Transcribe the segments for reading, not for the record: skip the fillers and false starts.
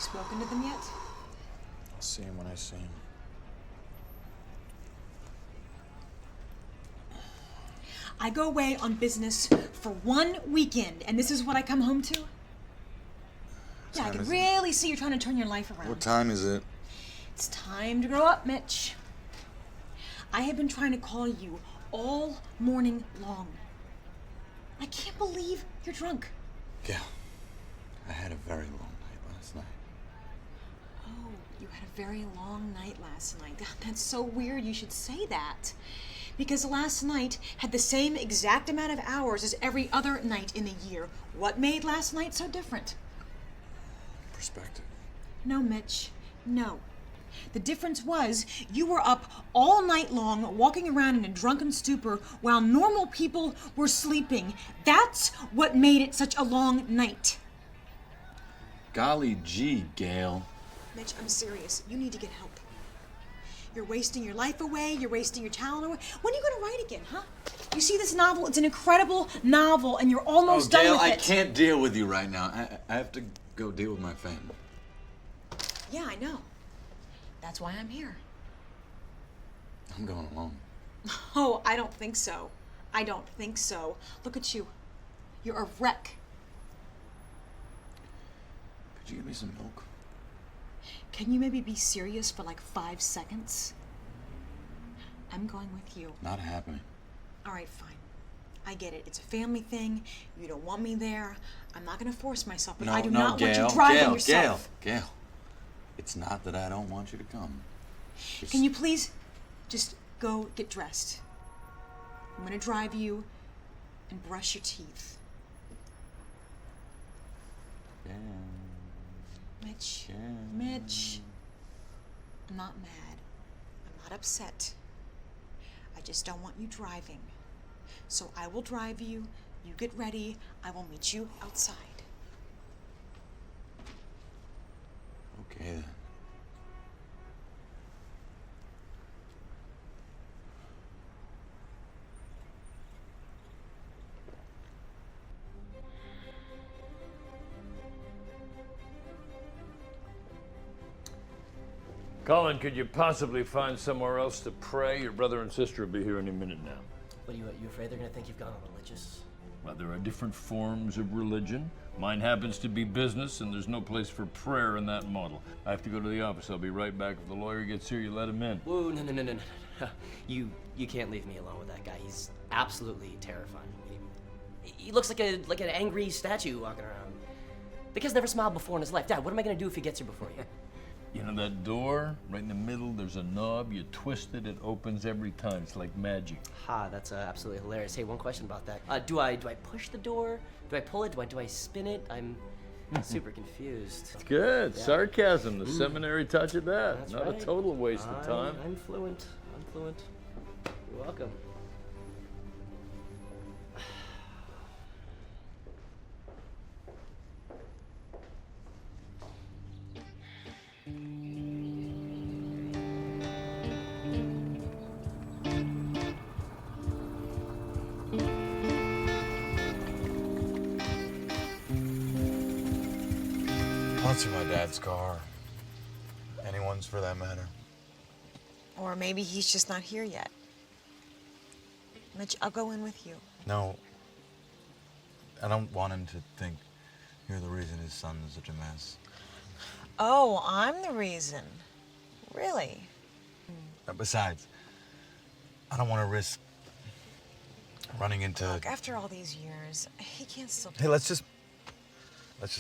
you spoken to them yet? I'll see him when I see him. I go away on business for 1 weekend, and this is what I come home to? Yeah, I can really see you're trying to turn your life around. What time is it? It's time to grow up, Mitch. I have been trying to call you all morning long. I can't believe you're drunk. Yeah. I had a very long night last night. Oh, you had a very long night last night. That's so weird you should say that. Because last night had the same exact amount of hours as every other night in the year. What made last night so different? Perspective. No, Mitch. No. The difference was you were up all night long walking around in a drunken stupor while normal people were sleeping. That's what made it such a long night. Golly gee, Gail. Mitch, I'm serious. You need to get help. You're wasting your life away. You're wasting your talent away. When are you going to write again, huh? You see this novel? It's an incredible novel, and you're almost done Gail, with it. I can't deal with you right now. I have to go deal with my family. Yeah, I know. That's why I'm here. I'm going alone. Oh, I don't think so. I don't think so. Look at you. You're a wreck. Could you give me some milk? Can you maybe be serious for like 5 seconds? I'm going with you. Not happening. All right, fine. I get it. It's a family thing. You don't want me there. I'm not going to force myself, but I do not Gail, want you driving yourself. Gail. It's not that I don't want you to come. Can you please just go get dressed? I'm going to drive you and brush your teeth. Yeah. Mitch, Yeah. Mitch, I'm not mad. I'm not upset. I just don't want you driving. So I will drive you. You get ready. I will meet you outside. Okay then. Colin, could you possibly find somewhere else to pray? Your brother and sister will be here any minute now. What are you afraid they're gonna think you've gone religious? Well, there are different forms of religion. Mine happens to be business, and there's no place for prayer in that model. I have to go to the office. I'll be right back. If the lawyer gets here, you let him in. Whoa, no. You can't leave me alone with that guy. He's absolutely terrifying. He looks like an angry statue walking around. The kid's never smiled before in his life. Dad, what am I gonna do if he gets here before you? You know that door right in the middle? There's a knob. You twist it, it opens every time. It's like magic. Ha, that's absolutely hilarious. Hey, one question about that. Do I push the door? Do I pull it? Do I spin it? I'm super confused. It's good. Yeah. Sarcasm, the seminary touch of that. That's Not right. a total waste of time. I'm fluent. You're welcome. I don't see my dad's car. Anyone's for that matter. Or maybe he's just not here yet. Mitch, I'll go in with you. No. I don't want him to think you're the reason his son is such a mess. Oh, I'm the reason. Really? Besides, I don't want to risk running into... Look, after all these years, he can't still... Hey, let's just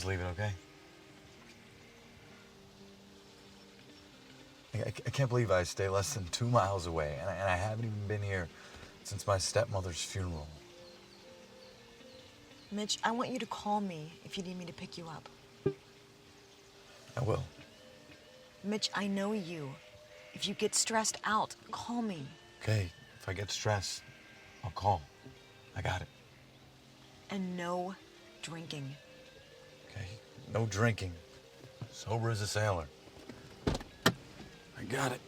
leave it, okay? I can't believe I stay less than 2 miles away, and I haven't even been here since my stepmother's funeral. Mitch, I want you to call me if you need me to pick you up. I will. Mitch, I know you. If you get stressed out, call me. Okay, if I get stressed, I'll call. I got it. And no drinking. Okay, no drinking. Sober as a sailor. I got it.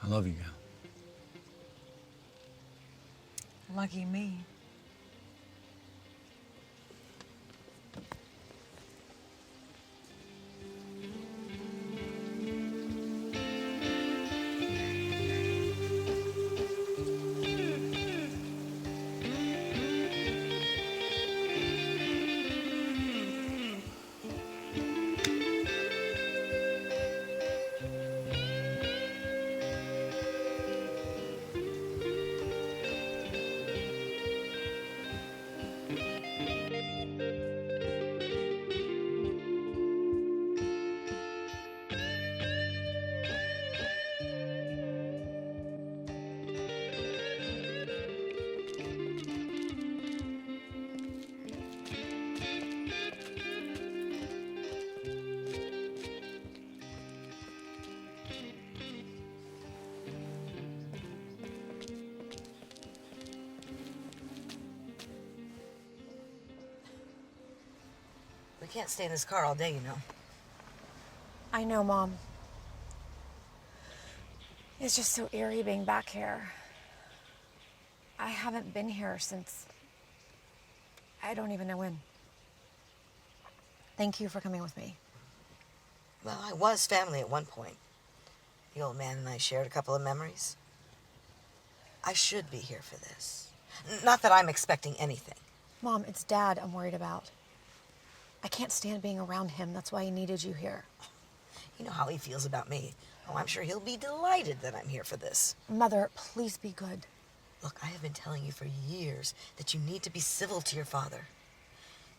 I love you, Gal. Lucky me. We can't stay in this car all day, you know. I know, Mom. It's just so eerie being back here. I haven't been here since I don't even know when. Thank you for coming with me. Well, I was family at one point. The old man and I shared a couple of memories. I should be here for this. Not that I'm expecting anything. Mom, it's Dad I'm worried about. I can't stand being around him. That's why he needed you here. You know how he feels about me. Oh, I'm sure he'll be delighted that I'm here for this. Mother, please be good. Look, I have been telling you for years that you need to be civil to your father.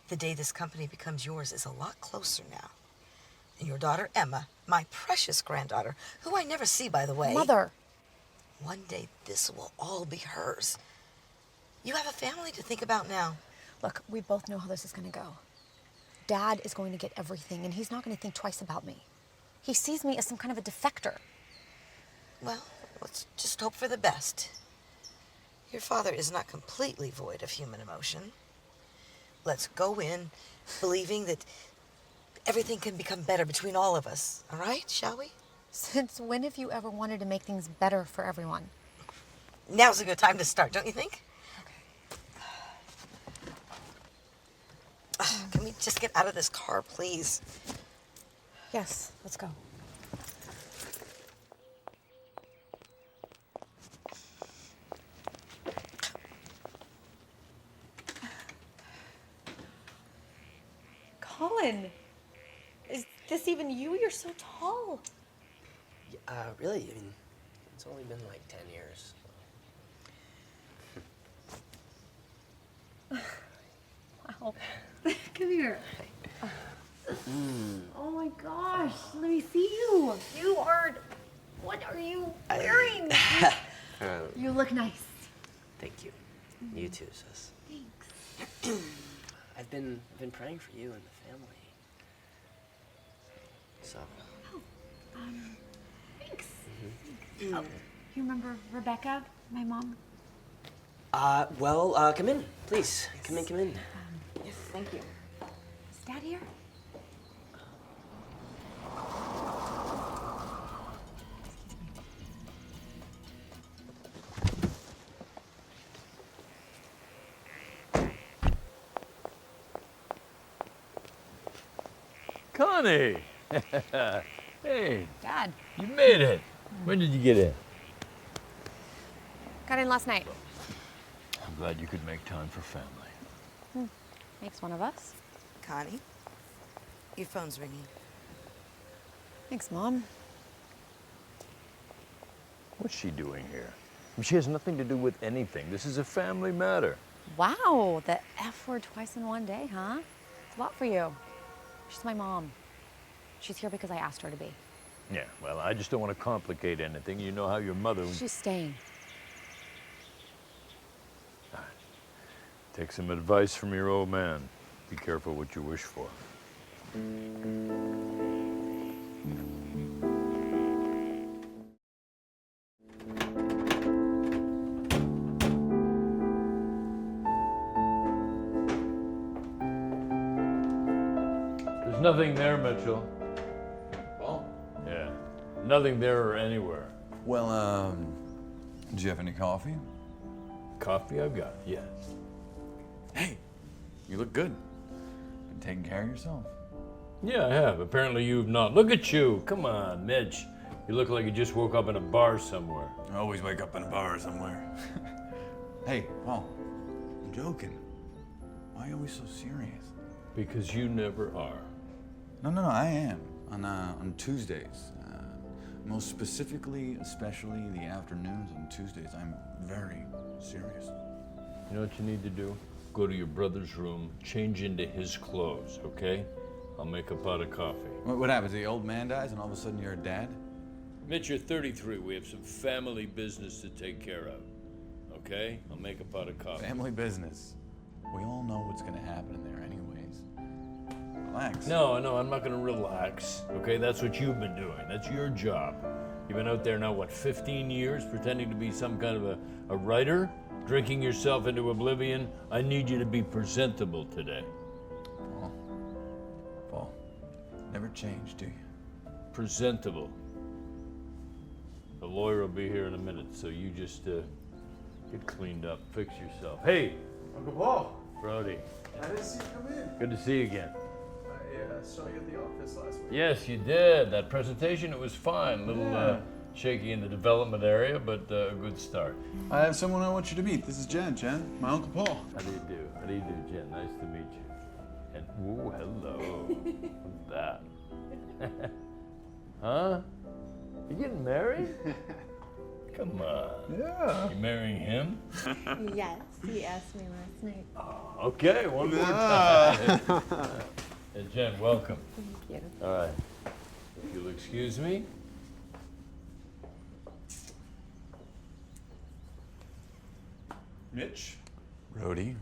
The day this company becomes yours is a lot closer now. And your daughter, Emma, my precious granddaughter, who I never see, by the way. Mother! One day this will all be hers. You have a family to think about now. Look, we both know how this is going to go. Dad is going to get everything, and he's not going to think twice about me. He sees me as some kind of a defector. Well, let's just hope for the best. Your father is not completely void of human emotion. Let's go in believing that everything can become better between all of us. All right, shall we? Since when have you ever wanted to make things better for everyone? Now's a good time to start, don't you think? Can we just get out of this car, please? Yes, let's go. Colin, is this even you? You're so tall. Really? I mean, it's only been like 10 years. Wow. Come here. Oh my gosh, let me see you. What are you wearing? You look nice. Thank you. You too, sis. Thanks. I've been praying for you and the family. So. Thanks. Oh, you remember Rebecca, my mom? Well, come in, please. Come in. Yes, thank you. Is Dad here? Connie! Hey, Dad. you made it. When did you get in? Got in last night. I'm glad you could make time for family. Makes one of us. Connie, your phone's ringing. Thanks, Mom. What's she doing here? I mean, she has nothing to do with anything. This is a family matter. Wow, the F word twice in one day, huh? It's a lot for you. She's my mom. She's here because I asked her to be. Yeah, well, I just don't want to complicate anything. You know how your mother... She's staying. Take some advice from your old man. Be careful what you wish for. There's nothing there, Mitchell. Oh. Yeah, nothing there or anywhere. Well, did you have any coffee? Coffee I've got, yes. Hey, you look good. Been taking care of yourself. Yeah, I have. Apparently you've not. Look at you. Come on, Mitch. You look like you just woke up in a bar somewhere. I always wake up in a bar somewhere. Hey, Paul, I'm joking. Why are you always so serious? Because you never are. No, I am. On Tuesdays. Most specifically, especially the afternoons on Tuesdays, I'm very serious. You know what you need to do? Go to your brother's room, change into his clothes, okay? I'll make a pot of coffee. What happens? The old man dies and all of a sudden you're a dad? Mitch, you're 33. We have some family business to take care of. Okay? I'll make a pot of coffee. Family business. We all know what's gonna happen in there anyways. Relax. No, I'm not gonna relax. Okay, that's what you've been doing. That's your job. You've been out there now, what, 15 years pretending to be some kind of a writer? Drinking yourself into oblivion? I need you to be presentable today. Paul, never change, do you? Presentable. The lawyer will be here in a minute, so you just get cleaned up, fix yourself. Hey, Uncle Paul, Brody. I didn't see you come in. Good to see you again. I saw you at the office last week. Yes, you did. That presentation, it was fine. A little shaky in the development area, but a good start. I have someone I want you to meet. This is Jen, my Uncle Paul. How do you do? How do you do, Jen? Nice to meet you. And, ooh, hello. What's that? Huh? You getting married? Come on. Yeah. You marrying him? Yes, he asked me last night. Okay, one more time. And Jen, welcome. Thank you. All right. If you'll excuse me. Mitch? Brody.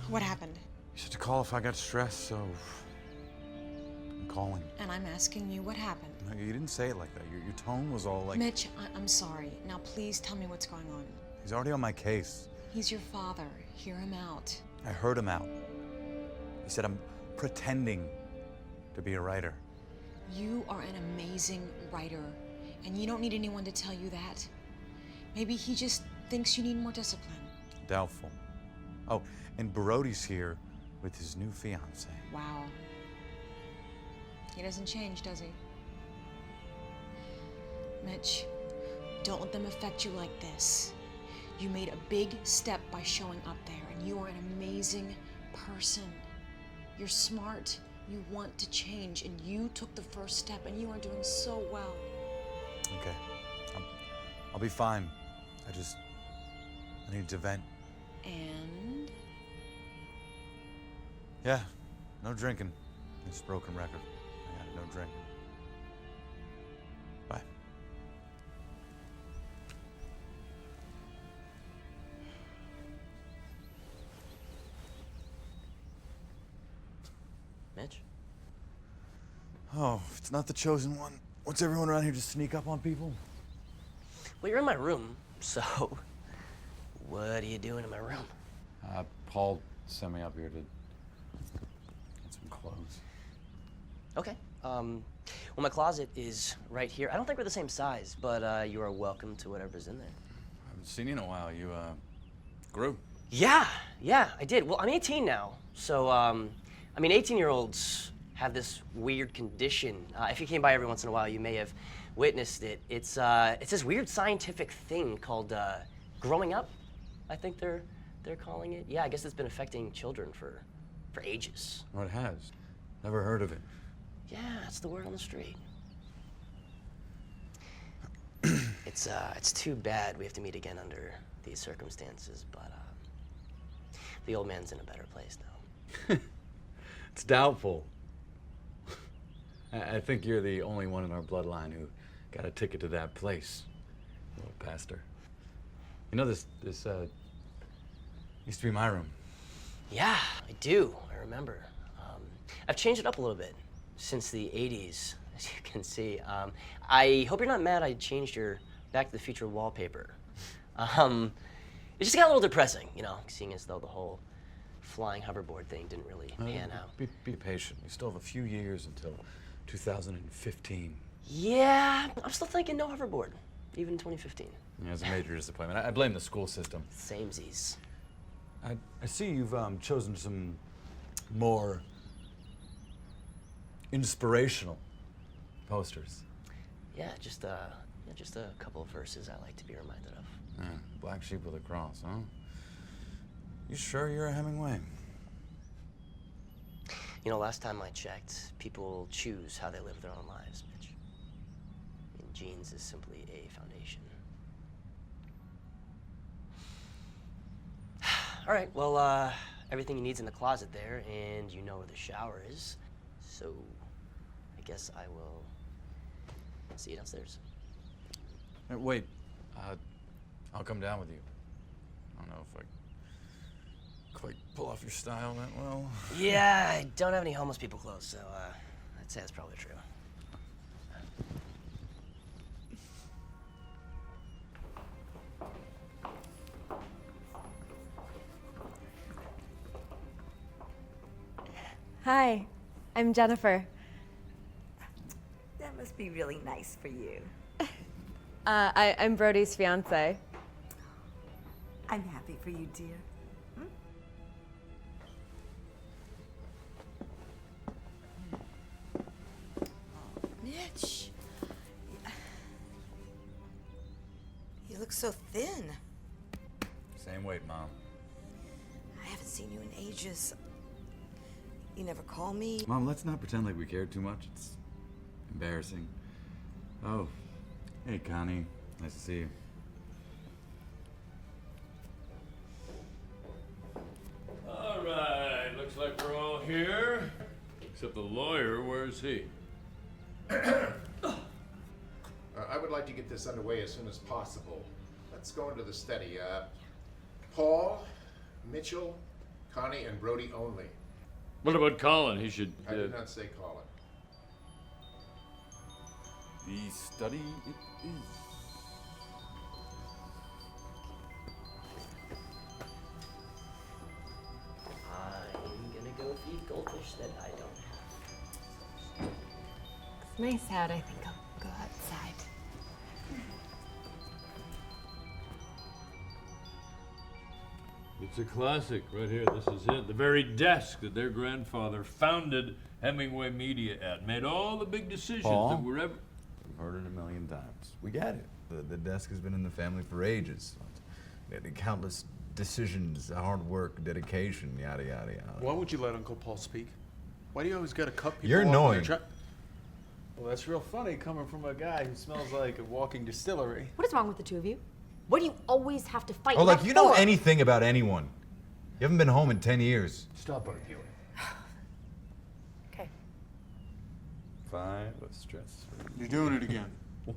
What happened? You said to call if I got stressed, so I'm calling. And I'm asking you what happened. No, you didn't say it like that. Your tone was all like... Mitch, I'm sorry. Now please tell me what's going on. He's already on my case. He's your father. Hear him out. I heard him out. He said I'm pretending to be a writer. You are an amazing writer, and you don't need anyone to tell you that. Maybe he just thinks you need more discipline. Doubtful. Oh, and Brody's here with his new fiancée. Wow. He doesn't change, does he? Mitch, don't let them affect you like this. You made a big step by showing up there, and you are an amazing person. You're smart, you want to change, and you took the first step, and you are doing so well. Okay. I'll be fine. I need to vent. And? Yeah, no drinking. It's a broken record. I got it, no drinking. Bye. Mitch? Oh, if it's not the chosen one, what's everyone around here just sneak up on people? Well, you're in my room, so what are you doing in my room? Paul sent me up here to get some clothes. Okay. Well, my closet is right here. I don't think we're the same size, but you are welcome to whatever's in there. I haven't seen you in a while. You, grew. Yeah, I did. Well, I'm 18 now, so, 18-year-olds have this weird condition. If you came by every once in a while, you may have witnessed it. It's this weird scientific thing called growing up, I think they're calling it. Yeah, I guess it's been affecting children for ages. Oh, it has. Never heard of it. Yeah, it's the word on the street. It's too bad we have to meet again under these circumstances, but the old man's in a better place now. It's doubtful. I think you're the only one in our bloodline who got a ticket to that place, little pastor. You know, this used to be my room. Yeah, I do. I remember. I've changed it up a little bit since the 80s, as you can see. I hope you're not mad I changed your Back to the Future wallpaper. It just got a little depressing, you know, seeing as though the whole flying hoverboard thing didn't really pan out. Be patient. We still have a few years until 2015. Yeah, I'm still thinking no hoverboard, even in 2015. Yeah, it's a major disappointment. I blame the school system. Samesies. I see you've chosen some more inspirational posters. Yeah, just a couple of verses I like to be reminded of. Yeah, Black Sheep with a Cross, huh? You sure you're a Hemingway? You know, last time I checked, people choose how they live their own lives, Mitch. And genes is simply a foundation. All right, well, everything you need's in the closet there, and you know where the shower is. So, I guess I will see you downstairs. Wait, I'll come down with you. I don't know if I quite pull off your style that well. Yeah, I don't have any homeless people clothes, so I'd say that's probably true. Hi, I'm Jennifer. That must be really nice for you. I'm Brody's fiance. I'm happy for you, dear. Mitch. You look so thin. Same weight, Mom. I haven't seen you in ages. You never call me. Mom, let's not pretend like we cared too much. It's embarrassing. Oh, hey, Connie. Nice to see you. All right, looks like we're all here. Except the lawyer, where's he? I would like to get this underway as soon as possible. Let's go into the study. Paul, Mitchell, Connie, and Brody only. What about Colin? He should. I did not say Colin. The study it is. I'm gonna go feed goldfish that I don't have. It's nice out. I think I'll go outside. It's a classic right here. This is it. The very desk that their grandfather founded Hemingway Media at. Made all the big decisions Paul? that were ever. We've heard it a million times. We get it. The desk has been in the family for ages. The countless decisions, hard work, dedication, yada, yada, yada. Why would you let Uncle Paul speak? Why do you always gotta cut people You're off when they're annoying. Well, that's real funny coming from a guy who smells like a walking distillery. What is wrong with the two of you? What do you always have to fight? Oh, like What you know for? anything about anyone. You haven't been home in 10 years. Stop arguing. Okay. Fine, let's stress. You're doing it again. What?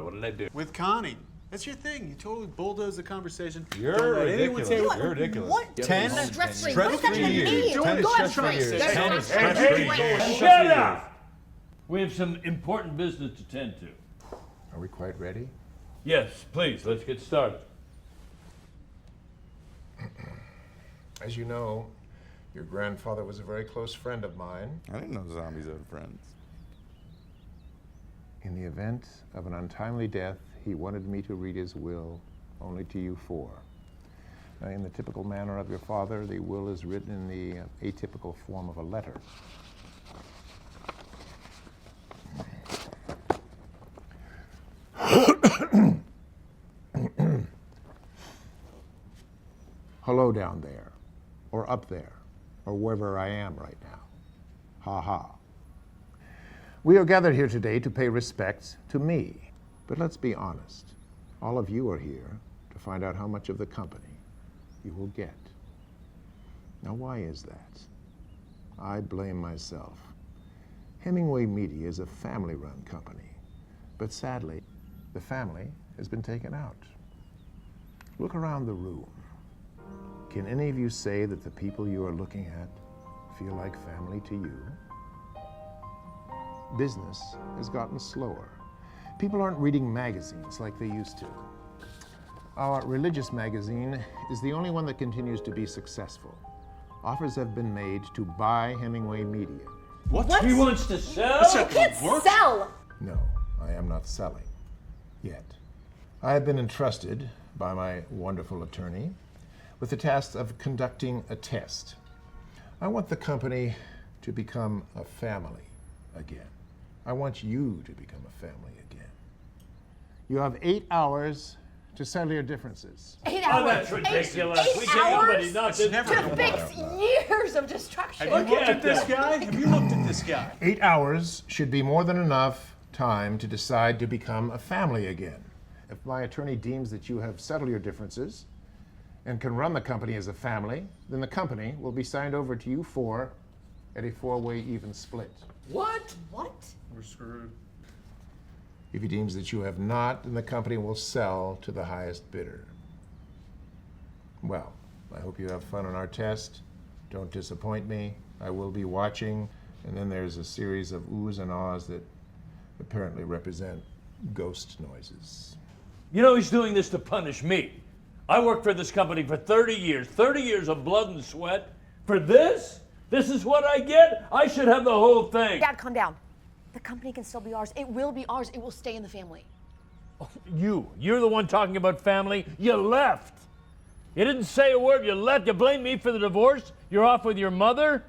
What did I do? With Connie. That's your thing. You totally bulldoze the conversation. You're Don't let anyone ridiculous. say You You're ridiculous. What? 10 Stress-free. stress-free What does that even years. mean? 10 is Go on, stress-free Trace. years. That's 10 not is stress-free. stress-free years. Shut up! We have some important business to tend to. Are we quite ready? Yes, please, let's get started. As you know, your grandfather was a very close friend of mine. I didn't know zombies had friends. In the event of an untimely death, he wanted me to read his will only to you four. Now, in the typical manner of your father, the will is written in the atypical form of a letter. Hello down there, or up there, or wherever I am right now. Ha ha. We are gathered here today to pay respect to me. But let's be honest. All of you are here to find out how much of the company you will get. Now, why is that? I blame myself. Hemingway Media is a family-run company. But sadly, the family has been taken out. Look around the room. Can any of you say that the people you are looking at feel like family to you? Business has gotten slower. People aren't reading magazines like they used to. Our religious magazine is the only one that continues to be successful. Offers have been made to buy Hemingway Media. What? He wants to sell? You can't sell! No, I am not selling. Yet. I have been entrusted by my wonderful attorney with the task of conducting a test. I want the company to become a family again. I want you to become a family again. You have 8 hours to settle your differences. 8 Oh, hours. that's ridiculous. Eight We can't nobody hours not this. to fix years of destruction. Have you looked at this guy? Have you looked at this guy? 8 hours should be more than enough time to decide to become a family again. If my attorney deems that you have settled your differences and can run the company as a family, then the company will be signed over to you four at a 4-way even split. What? What? We're screwed. If he deems that you have not, then the company will sell to the highest bidder. Well, I hope you have fun on our test. Don't disappoint me. I will be watching. And then there's a series of oohs and ahs that apparently represent ghost noises. You know he's doing this to punish me. I worked for this company for 30 years of blood and sweat. For this? This is what I get? I should have the whole thing. Dad, calm down. The company can still be ours. It will be ours. It will stay in the family. You're the one talking about family. You left. You didn't say a word. You left. You blame me for the divorce. You're off with your mother.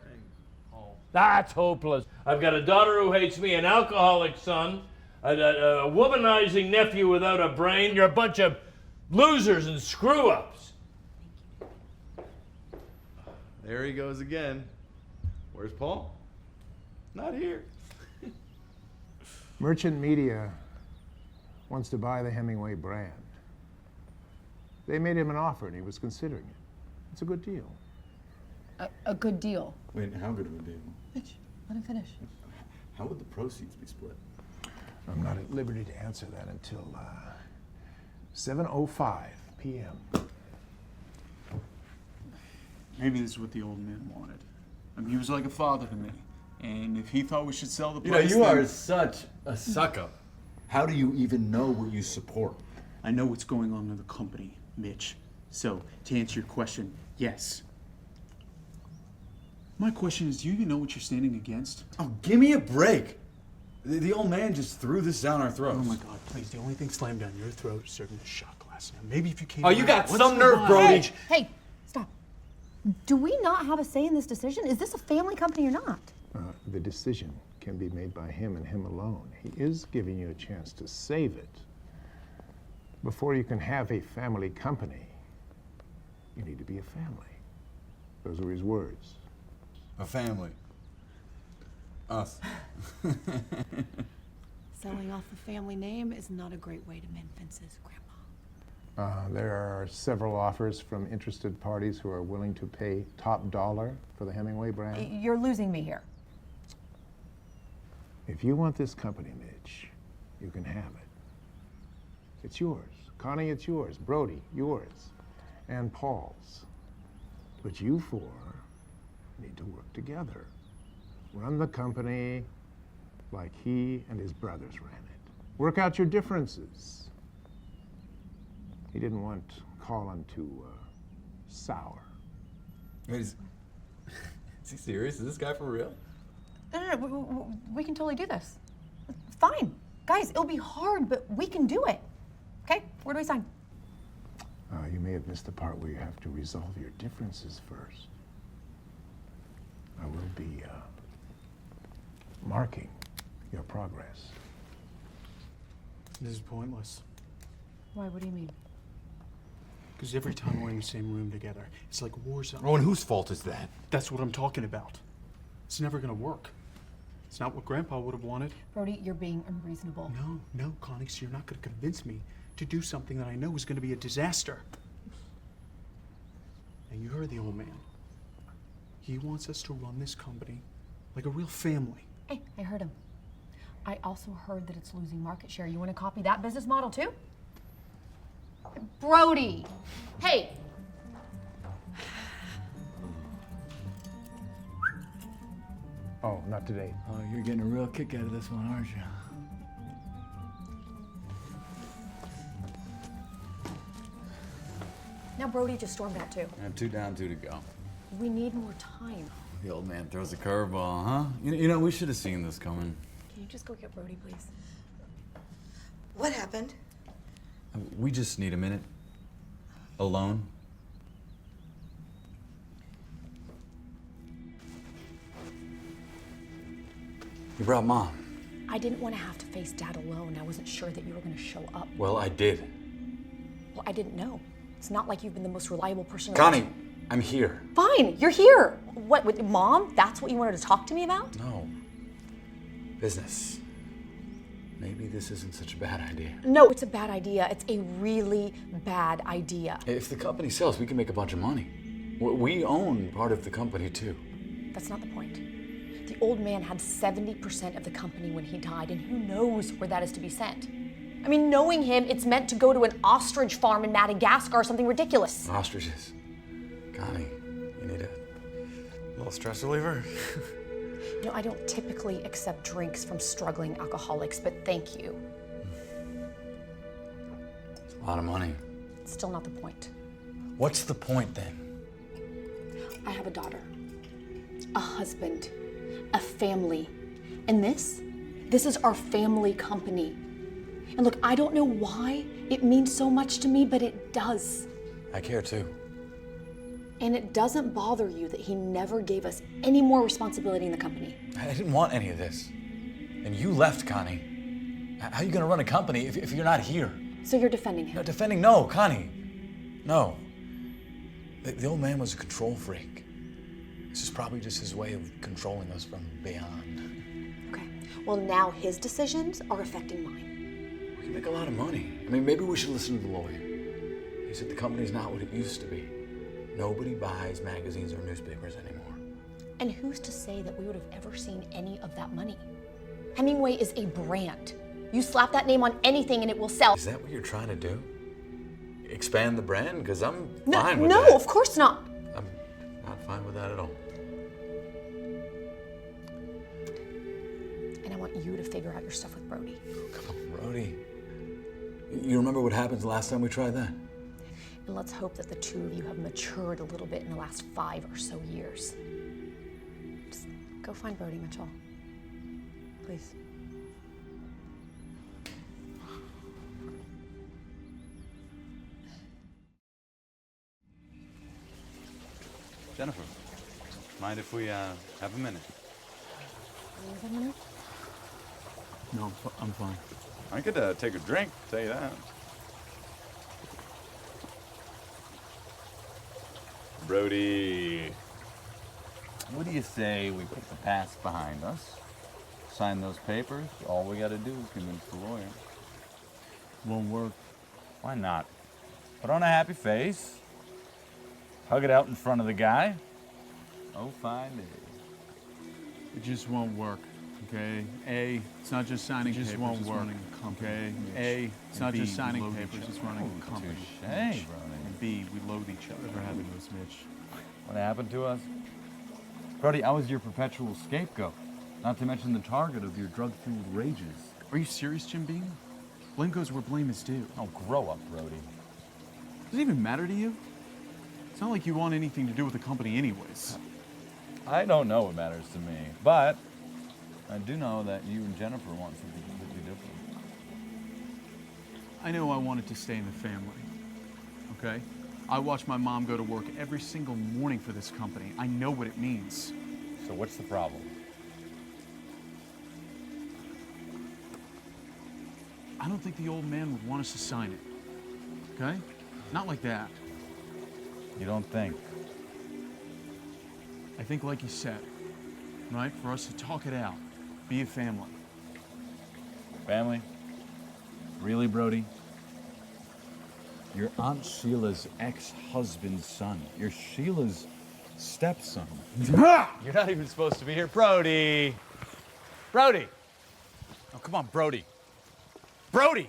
That's hopeless. I've got a daughter who hates me, an alcoholic son, a womanizing nephew without a brain. You're a bunch of losers and screw-ups. There he goes again. Where's Paul? Not here. Merchant Media wants to buy the Hemingway brand. They made him an offer and he was considering it. It's a good deal. A good deal. Wait, how good of a deal? Mitch, let him finish. How would the proceeds be split? I'm not at liberty to answer that until 7:05 p.m. Maybe this is what the old man wanted. I mean, he was like a father to me. And if he thought we should sell the You know, place, you then are such a suck-up. How do you even know what you support? I know what's going on in the company, Mitch. So, to answer your question, yes. My question is, do you even know what you're standing against? Oh, give me a break. The old man just threw this down our throats. Oh my God, please. The only thing slammed down your throat is serving a shot glass. Now, maybe if you came Oh, you got once some in a nerve, while- Brody. Hey, stop. Do we not have a say in this decision? Is this a family company or not? The decision can be made by him and him alone. He is giving you a chance to save it. Before you can have a family company, you need to be a family. Those were his words. A family. Us. Selling off the family name is not a great way to mend fences, Grandma. There are several offers from interested parties who are willing to pay top dollar for the Hemingway brand. You're losing me here. If you want this company, Mitch, you can have it. It's yours. Connie, it's yours. Brody, yours. And Paul's. But you four need to work together. Run the company like he and his brothers ran it. Work out your differences. He didn't want Colin to sour. Wait, is he serious? Is this guy for real? No, we can totally do this. Fine. Guys, it'll be hard, but we can do it. Okay? Where do we sign? You may have missed the part where you have to resolve your differences first. I will be marking your progress. This is pointless. Why? What do you mean? Because every time we're in the same room together, it's like war zone. Oh, and whose fault is that? That's what I'm talking about. It's never gonna work. It's not what Grandpa would have wanted. Brody, you're being unreasonable. No, Connie, so you're not gonna convince me to do something that I know is gonna be a disaster. And you heard the old man. He wants us to run this company like a real family. Hey, I heard him. I also heard that it's losing market share. You want to copy that business model too? Brody! Hey! Oh, not today. Oh, you're getting a real kick out of this one, aren't you? Now Brody just stormed out too. I have 2 down, 2 to go. We need more time. The old man throws a curveball, huh? You know, we should have seen this coming. Can you just go get Brody, please? What happened? We just need a minute. Alone. You brought Mom. I didn't want to have to face Dad alone. I wasn't sure that you were going to show up. Well, I did. Well, I didn't know. It's not like you've been the most reliable person. Connie, I'm here. Fine, you're here. What, with Mom? That's what you wanted to talk to me about? No. Business. Maybe this isn't such a bad idea. No, it's a bad idea. It's a really bad idea. If the company sells, we can make a bunch of money. We own part of the company, too. That's not the point. The old man had 70% of the company when he died, and who knows where that is to be sent. I mean, knowing him, it's meant to go to an ostrich farm in Madagascar or something ridiculous. Ostriches. Connie, you need a little stress reliever? You know, I don't typically accept drinks from struggling alcoholics, but thank you. It's a lot of money. It's still not the point. What's the point, then? I have a daughter, a husband, a family, and this is our family company. And look, I don't know why it means so much to me, but it does. I care, too. And it doesn't bother you that he never gave us any more responsibility in the company. I didn't want any of this. And you left, Connie. How are you going to run a company if you're not here? So you're defending him? No, defending? No, Connie. No. The old man was a control freak. This is probably just his way of controlling us from beyond. Okay. Well, now his decisions are affecting mine. We can make a lot of money. I mean, maybe we should listen to the lawyer. He said the company's not what it used to be. Nobody buys magazines or newspapers anymore. And who's to say that we would have ever seen any of that money? Hemingway is a brand. You slap that name on anything and it will sell. Is that what you're trying to do? Expand the brand? Because I'm fine with that. No, of course not. I'm not fine with that at all. And I want you to figure out your stuff with Brody. Come on, Brody. You remember what happened the last time we tried that? And let's hope that the two of you have matured a little bit in the last 5 or so years. Just go find Brody, Mitchell. Please. Jennifer, mind if we have a minute? No, I'm fine. I could take a drink, tell you that. Brody, what do you say we put the past behind us, sign those papers? All we got to do is convince the lawyer. Won't work. Why not? Put on a happy face, hug it out in front of the guy. Oh, fine day. It just won't work, okay? A, it's not just signing papers, won't it's work, running a company. okay? A, it's not B, just we signing loathe papers, each it's other. running Oh, a company. touche, Mitch. Brody. And B, we loathe each other for having those, Mitch. What happened to us? Brody, I was your perpetual scapegoat, not to mention the target of your drug-fueled rages. Are you serious, Jim Beam? Blame goes where blame is due. Oh, grow up, Brody. Does it even matter to you? It's not like you want anything to do with the company anyways. I don't know what matters to me, but I do know that you and Jennifer want something completely different. I know I wanted to stay in the family, okay? I watch my mom go to work every single morning for this company. I know what it means. So what's the problem? I don't think the old man would want us to sign it, okay? Not like that. You don't think? I think like you said, right? For us to talk it out, be a family. Family? Really, Brody? You're Aunt Sheila's ex-husband's son. You're Sheila's stepson. You're not even supposed to be here. Brody! Brody! Oh, come on, Brody. Brody!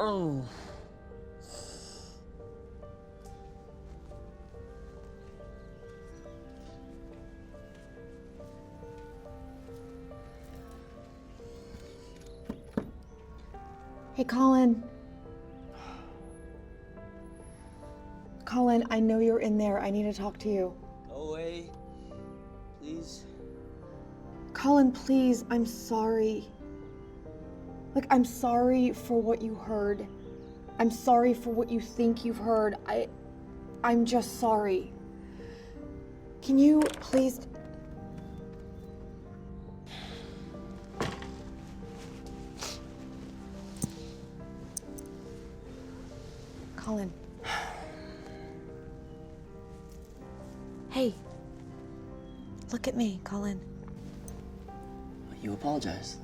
Oh. Hey, Colin. Colin, I know you're in there. I need to talk to you. Go away, please. Colin, please, I'm sorry. Like, I'm sorry for what you heard. I'm sorry for what you think you've heard. I'm just sorry. Can you please... Colin. Hey, look at me, Colin. You apologize.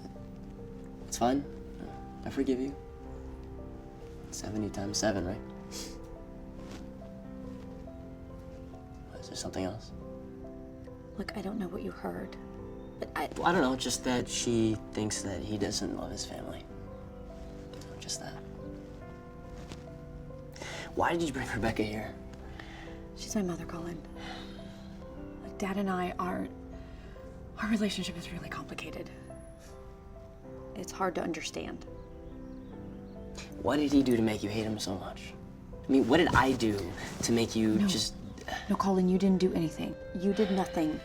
It's fine. I forgive you. 70 times 7, right? Is there something else? Look, I don't know what you heard, but Well, I don't know, just that she thinks that he doesn't love his family. Just that. Why did you bring Rebecca here? She's my mother, Colin. Like, Dad and I our relationship is really complicated. It's hard to understand. What did he do to make you hate him so much? I mean, what did I do to make you just... No, Colin, you didn't do anything. You did nothing.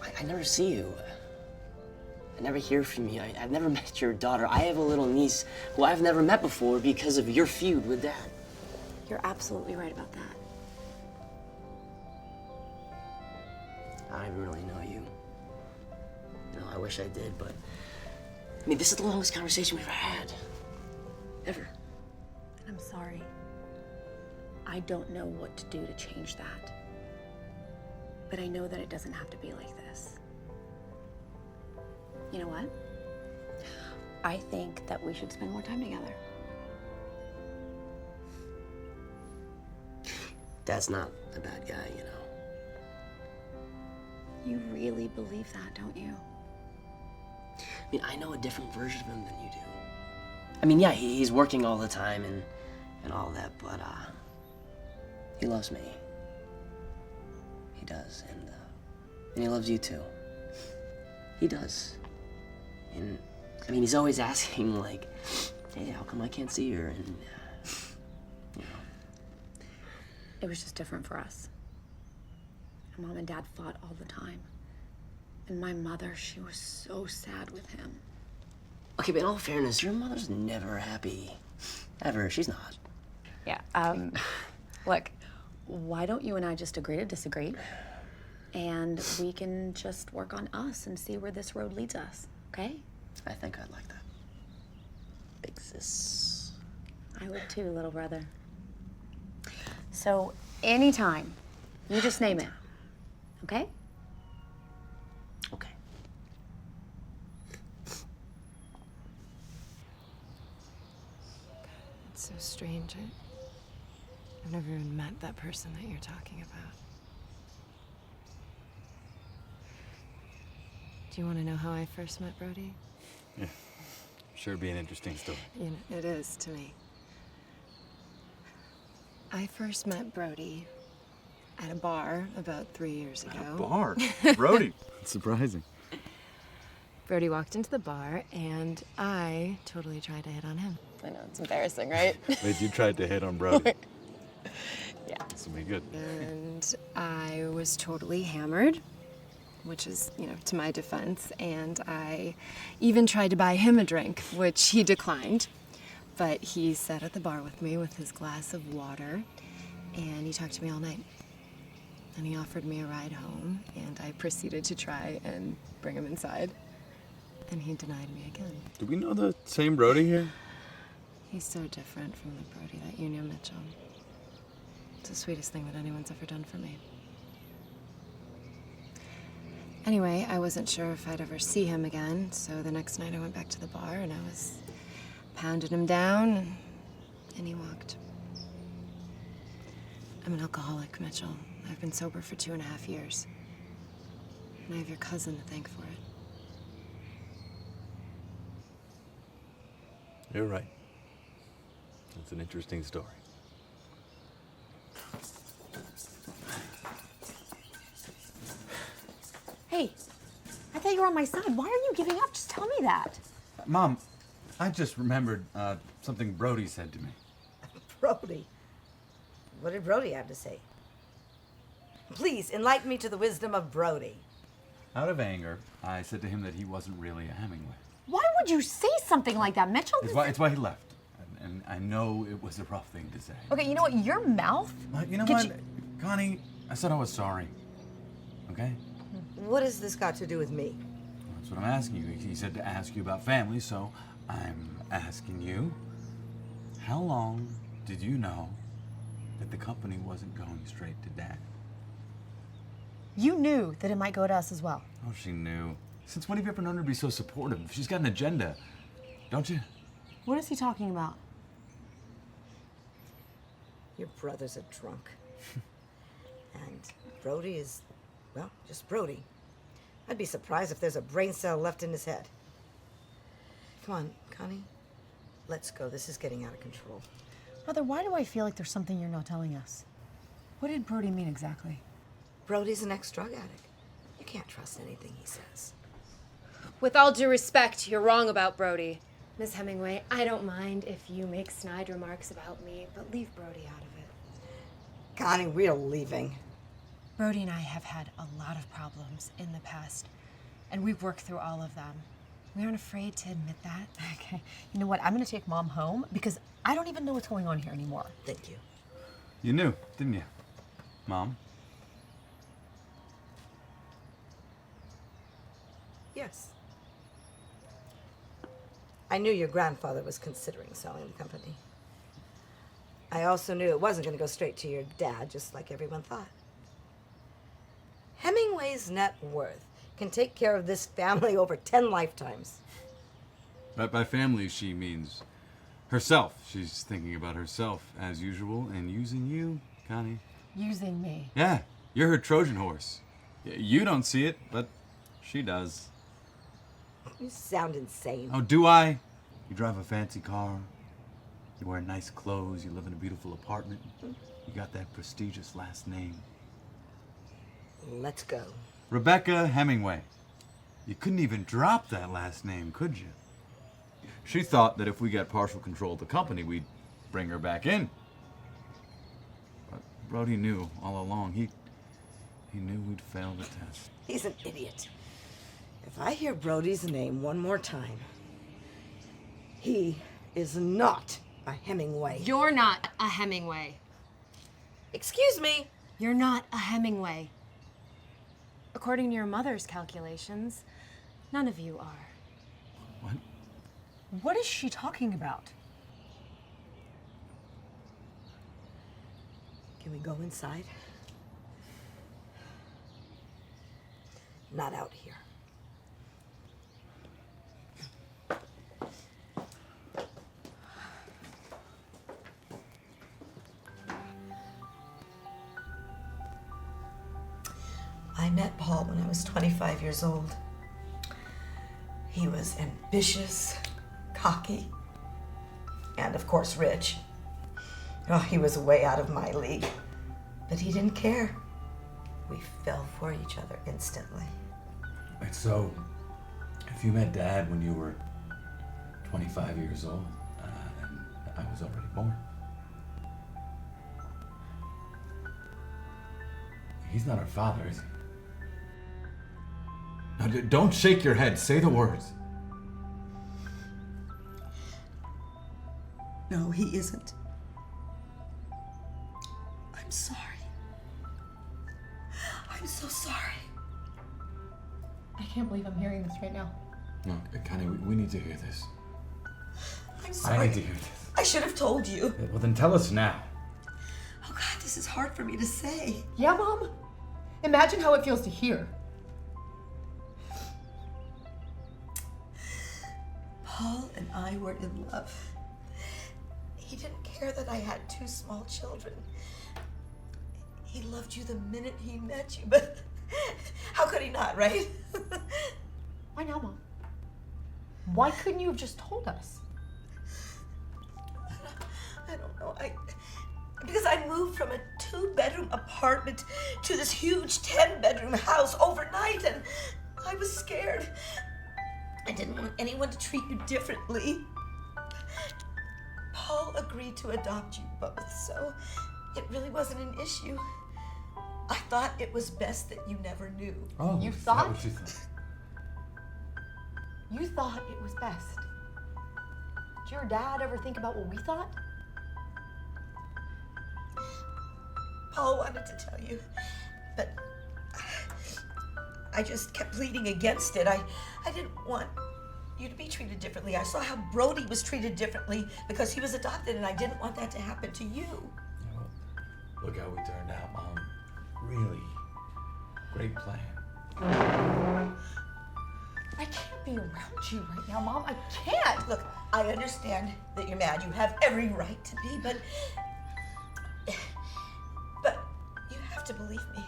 I never see you. I never hear from you. I've never met your daughter. I have a little niece who I've never met before because of your feud with Dad. You're absolutely right about that. I don't even really know you. You know, I wish I did, but... I mean, this is the longest conversation we've ever had. Ever. And I'm sorry. I don't know what to do to change that. But I know that it doesn't have to be like this. You know what? I think that we should spend more time together. Dad's not a bad guy, you know. You really believe that, don't you? I mean, I know a different version of him than you do. I mean, yeah, he's working all the time and all that, but he loves me. He does, and he loves you too. He does. And I mean, he's always asking like, "Hey, how come I can't see her?" And you know. It was just different for us. Mom and Dad fought all the time. And my mother, she was so sad with him. Okay, but in all fairness, your mother's never happy. Ever. She's not. Yeah, look, why don't you and I just agree to disagree? And we can just work on us and see where this road leads us, okay? I think I'd like that. Big sis. I would too, little brother. So, anytime, you just name it, okay? Okay. It's so strange. I've never even met that person that you're talking about. Do you want to know how I first met Brody? Yeah, sure be an interesting story. You know, it is to me. I first met Brody at a bar about 3 years ago. A bar? Brody? That's surprising. Brody walked into the bar, and I totally tried to hit on him. I know, it's embarrassing, right? Wait, you tried to hit on Brody? Yeah. This will be good. And I was totally hammered, which is, you know, to my defense. And I even tried to buy him a drink, which he declined. But he sat at the bar with me with his glass of water, and he talked to me all night. And he offered me a ride home, and I proceeded to try and bring him inside. And he denied me again. Do we know the same Brody here? He's so different from the Brody that you knew, Mitchell. It's the sweetest thing that anyone's ever done for me. Anyway, I wasn't sure if I'd ever see him again, so the next night I went back to the bar and I was pounding him down, and he walked. I'm an alcoholic, Mitchell. I've been sober for 2.5 years. And I have your cousin to thank for it. You're right. It's an interesting story. Hey, I thought you were on my side. Why are you giving up? Just tell me that. Mom, I just remembered something Brody said to me. Brody? What did Brody have to say? Please, enlighten me to the wisdom of Brody. Out of anger, I said to him that he wasn't really a Hemingway. Why would you say something like that, Mitchell? It's why he left. And I know it was a rough thing to say. Okay, you know what? Your mouth. You know what, Connie? I said I was sorry. Okay? What has this got to do with me? That's what I'm asking you. He said to ask you about family, so I'm asking you, how long did you know that the company wasn't going straight to Dad? You knew that it might go to us as well. Oh, she knew. Since when have you ever known her to be so supportive? She's got an agenda, don't you? What is he talking about? Your brother's a drunk. And Brody is, well, just Brody. I'd be surprised if there's a brain cell left in his head. Come on, Connie. Let's go. This is getting out of control. Brother, why do I feel like there's something you're not telling us? What did Brody mean exactly? Brody's an ex-drug addict. You can't trust anything he says. With all due respect, you're wrong about Brody. Miss Hemingway, I don't mind if you make snide remarks about me, but leave Brody out of it. Connie, we're leaving. Brody and I have had a lot of problems in the past, and we've worked through all of them. We aren't afraid to admit that. Okay. You know what? I'm going to take Mom home because I don't even know what's going on here anymore. Thank you. You knew, didn't you, Mom? Yes. I knew your grandfather was considering selling the company. I also knew it wasn't going to go straight to your dad, just like everyone thought. Hemingway's net worth can take care of this family over 10 lifetimes. But by family, she means herself. She's thinking about herself, as usual, and using you, Connie. Using me. Yeah, you're her Trojan horse. You don't see it, but she does. You sound insane. Oh, do I? You drive a fancy car. You wear nice clothes. You live in a beautiful apartment. You got that prestigious last name. Let's go. Rebecca Hemingway. You couldn't even drop that last name, could you? She thought that if we got partial control of the company, we'd bring her back in. But Brody knew all along. He knew we'd fail the test. He's an idiot. If I hear Brody's name one more time, he is not a Hemingway. You're not a Hemingway. Excuse me? You're not a Hemingway. According to your mother's calculations, none of you are. What? What is she talking about? Can we go inside? Not out here. I met Paul when I was 25 years old. He was ambitious, cocky, and of course rich. Oh, he was way out of my league, but he didn't care. We fell for each other instantly. Wait, so if you met Dad when you were 25 years old, and I was already born. He's not our father, is he? Now, don't shake your head. Say the words. No, he isn't. I'm sorry. I'm so sorry. I can't believe I'm hearing this right now. No, Connie, we need to hear this. I'm sorry. I need to hear this. I should have told you. Well, then tell us now. Oh, God, this is hard for me to say. Yeah, Mom? Imagine how it feels to hear. Paul and I were in love. He didn't care that I had 2 small children. He loved you the minute he met you, but how could he not, right? Why now, Mom? Why couldn't you have just told us? I don't know. Because I moved from a 2-bedroom apartment to this huge 10-bedroom house overnight, and I was scared. I didn't want anyone to treat you differently. Paul agreed to adopt you both, so it really wasn't an issue. I thought it was best that you never knew. Oh, You is that thought? what you thought? You thought it was best. Did your dad ever think about what we thought? Paul wanted to tell you, but I just kept pleading against it. I didn't want you to be treated differently. I saw how Brody was treated differently because he was adopted, and I didn't want that to happen to you. Well, look how we turned out, Mom. Really great plan. I can't be around you right now, Mom. I can't. Look, I understand that you're mad. You have every right to be, but you have to believe me.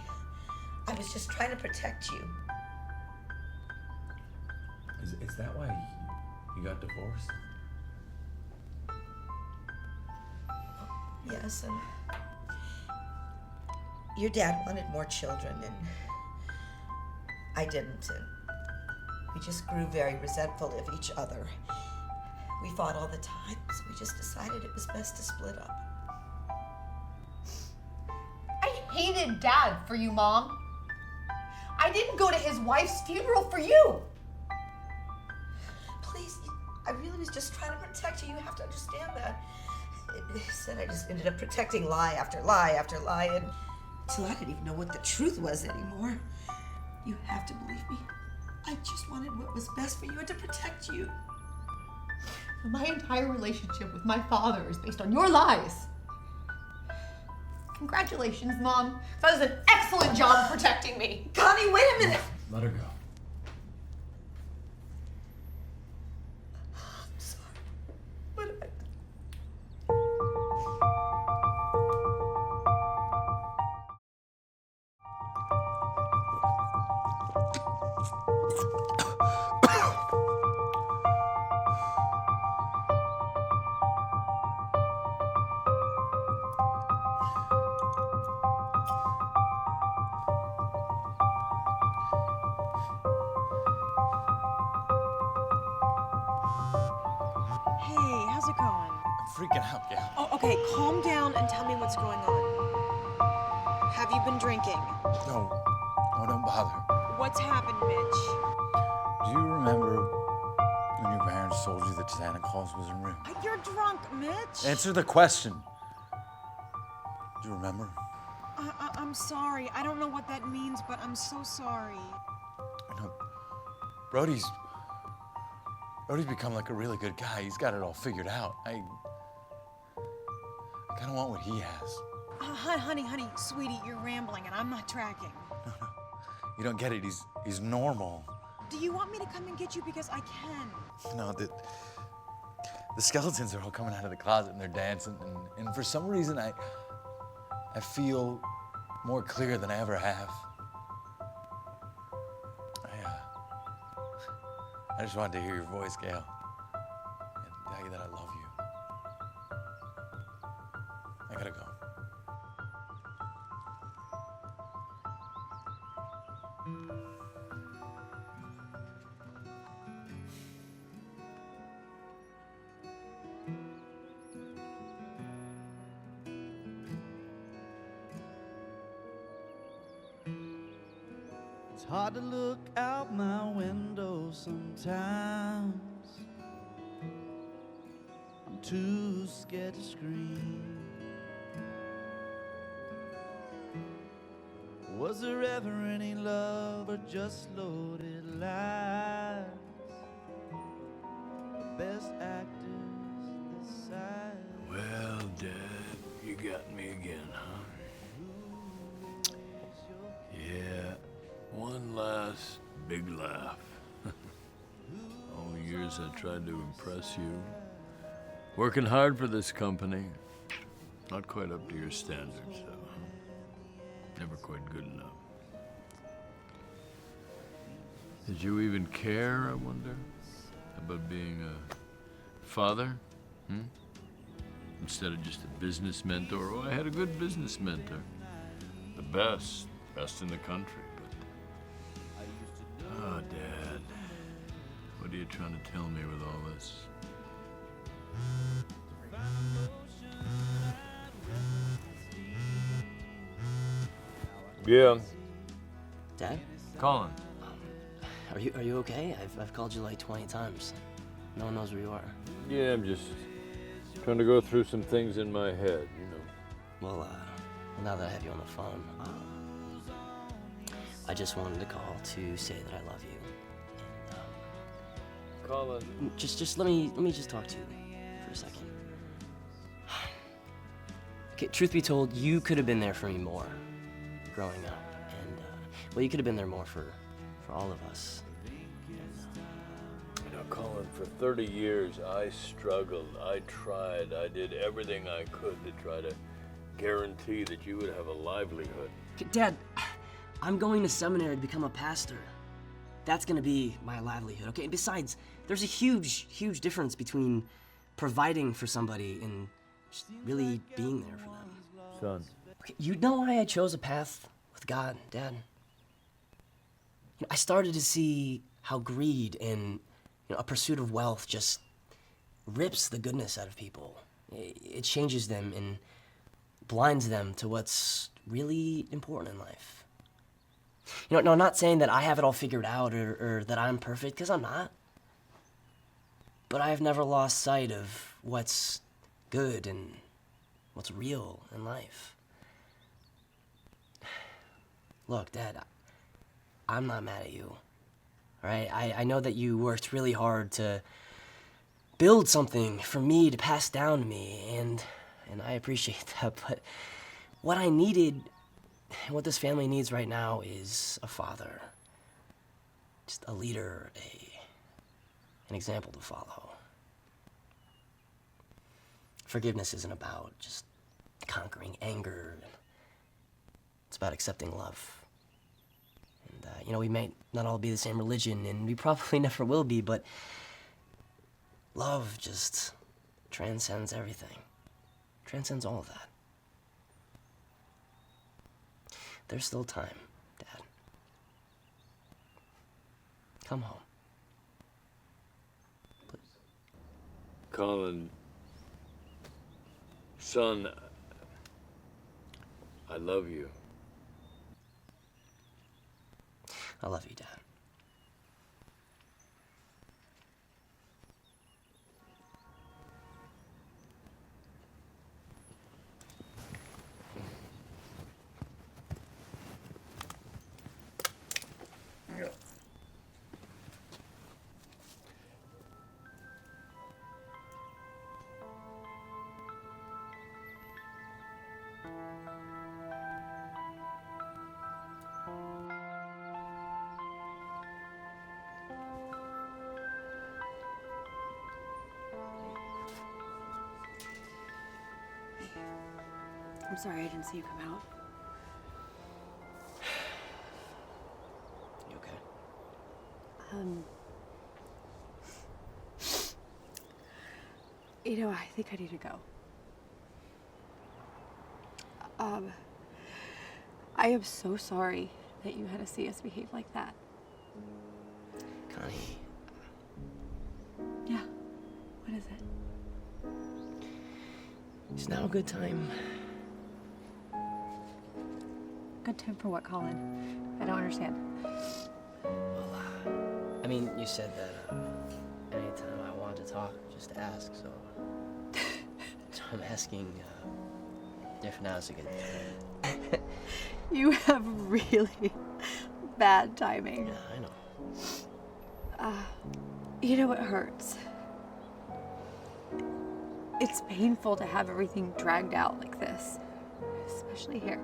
I was just trying to protect you. Is that why you got divorced? Yes, and your dad wanted more children, and I didn't. And we just grew very resentful of each other. We fought all the time, so we just decided it was best to split up. I hated Dad for you, Mom. I didn't go to his wife's funeral for you. Please, I really was just trying to protect you. You have to understand that. Instead, I just ended up protecting lie after lie after lie, and until I didn't even know what the truth was anymore. You have to believe me. I just wanted what was best for you and to protect you. My entire relationship with my father is based on your lies. Congratulations, Mom. That was an excellent job protecting me. Connie, wait a minute. Let her go. I'm sorry. What did I do? Hey, how's it going? I'm freaking out, yeah. Oh, okay, calm down and tell me what's going on. Have you been drinking? No. Oh, don't bother. What's happened, Mitch? Do you remember when your parents told you that Santa Claus was en route? You're drunk, Mitch. Answer the question. Do you remember? I'm sorry. I don't know what that means, but I'm so sorry. You know, Brody's become like a really good guy. He's got it all figured out. I kind of want what he has. Honey, sweetie, you're rambling and I'm not tracking. No. You don't get it. He's normal. Do you want me to come and get you because I can? No, the skeletons are all coming out of the closet and they're dancing. And for some reason, I feel more clear than I ever have. I just wanted to hear your voice, Gail, and tell you that I love you. I gotta go. It's hard to look out my window sometimes. I'm too scared to scream. Was there ever any love or just loaded lies? The best actors this side. Well, Dad, you got me again, huh? Yeah, one last big laugh. All the years I tried to impress you. Working hard for this company. Not quite up to your standards, though. Never quite good enough. Did you even care, I wonder, about being a father? instead of just a business mentor. Oh, I had a good business mentor. The best in the country. But, oh, Dad, what are you trying to tell me with all this? Yeah. Dad? Colin. Are you okay? I've called you like 20 times. No one knows where you are. Yeah, I'm just trying to go through some things in my head, you know. Well, now that I have you on the phone, I just wanted to call to say that I love you. And, Colin. Just let me just talk to you for a second. Okay, truth be told, you could have been there for me more growing up, and well, you could have been there more for all of us. You know, Colin, for 30 years, I struggled, I tried, I did everything I could to try to guarantee that you would have a livelihood. Dad, I'm going to seminary to become a pastor. That's gonna be my livelihood, okay? And besides, there's a huge difference between providing for somebody and just really being there for them. Son. Okay, you know why I chose a path with God, Dad? You know, I started to see how greed and a pursuit of wealth just rips the goodness out of people. It changes them and blinds them to what's really important in life. You know, no, I'm not saying that I have it all figured out or that I'm perfect, because I'm not. But I have never lost sight of what's good and what's real in life. Look, Dad, I'm not mad at you, all right? I know that you worked really hard to build something for me to pass down to me, and I appreciate that, but what I needed, and what this family needs right now is a father, just a leader, an example to follow. Forgiveness isn't about just conquering anger. It's about accepting love. And, you know, we may not all be the same religion, and we probably never will be, but love just transcends everything. Transcends all of that. There's still time, Dad. Come home. Please. Colin, son, I love you. I love you, Dad. I'm sorry I didn't see you come out. You okay? You know, I think I need to go. I am so sorry that you had to see us behave like that. Connie. Yeah. What is it? Is now a good time? Good time for what, Colin? I don't understand. Well, I mean, you said that anytime I wanted to talk, just ask, so I'm asking if now's a good time. You have really bad timing. Yeah, I know. You know, it hurts. It's painful to have everything dragged out like this, especially here.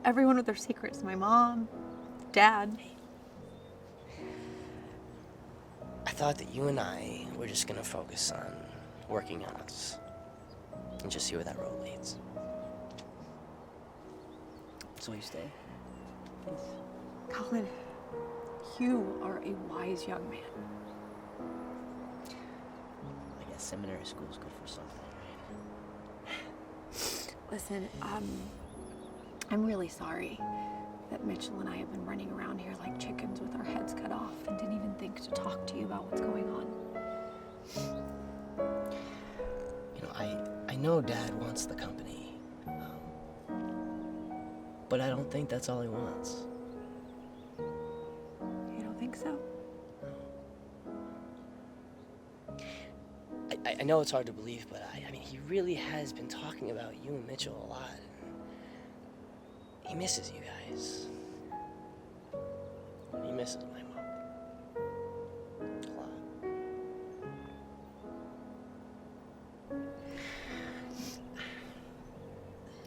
Everyone with their secrets, my mom, Dad. I thought that you and I were just gonna focus on working on us and just see where that road leads. So you stay, please? Colin, you are a wise young man. I seminary school's good for something, right? Listen, I'm really sorry that Mitchell and I have been running around here like chickens with our heads cut off and didn't even think to talk to you about what's going on. You know, I know Dad wants the company, but I don't think that's all he wants. You don't think so? I know it's hard to believe, but I mean, he really has been talking about you and Mitchell a lot. He misses you guys. He misses my mom. A lot.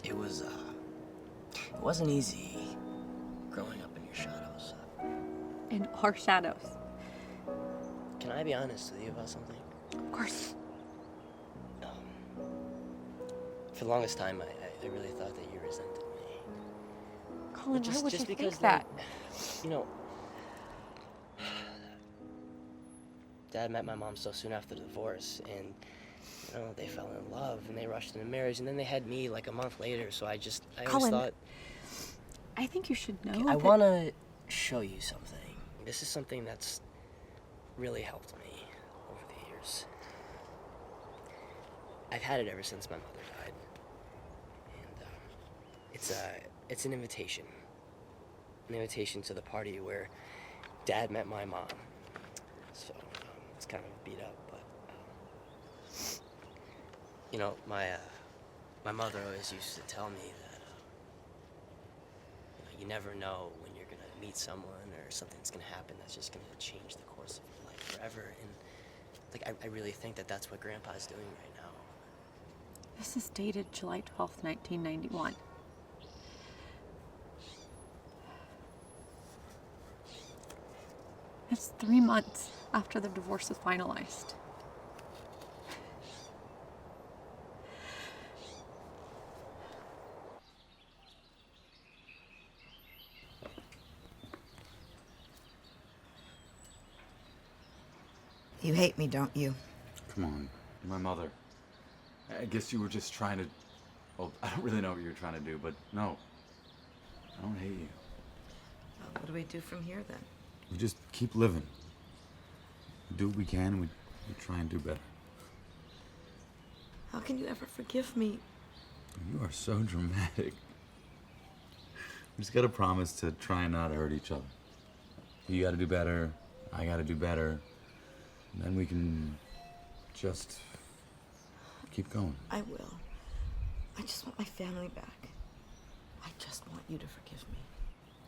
It wasn't easy growing up in your shadows. In our shadows. Can I be honest with you about something? Of course. For the longest time, I really thought that you resented me. Colin, why would you because think that? You know, Dad met my mom so soon after the divorce, and you know, they fell in love and they rushed into marriage, and then they had me like a month later. So I always Colin, thought, I think you should know. okay, I want to show you something. This is something that's really helped me over the years. I've had it ever since my mother died, and it's an invitation to the party where Dad met my mom. So it's kind of beat up, but you know, my mother always used to tell me that you never know when you're gonna meet someone or something's gonna happen that's just gonna change the course of your life forever. And like I really think that that's what Grandpa's doing right now. This is dated July 12th, 1991. It's 3 months after the divorce was finalized. You hate me, don't you? Come on, you're my mother. I guess you were just trying to... Well, I don't really know what you were trying to do, but no. I don't hate you. Well, what do we do from here, then? We just keep living. We do what we can, and we try and do better. How can you ever forgive me? You are so dramatic. We just gotta promise to try and not hurt each other. You gotta do better, I gotta do better, and then we can just keep going. I will. I just want my family back. I just want you to forgive me.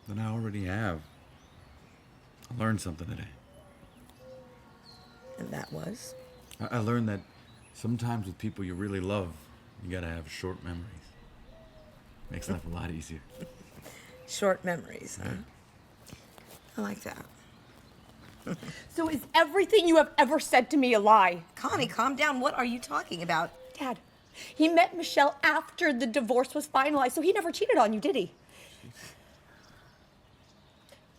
Then I already have. I learned something today. And that was? I learned that sometimes with people you really love, you gotta have short memories. Makes life a lot easier. Short memories, huh? I like that. So is everything you have ever said to me a lie? Connie, calm down. What are you talking about? Dad, he met Michelle after the divorce was finalized, so he never cheated on you, did he?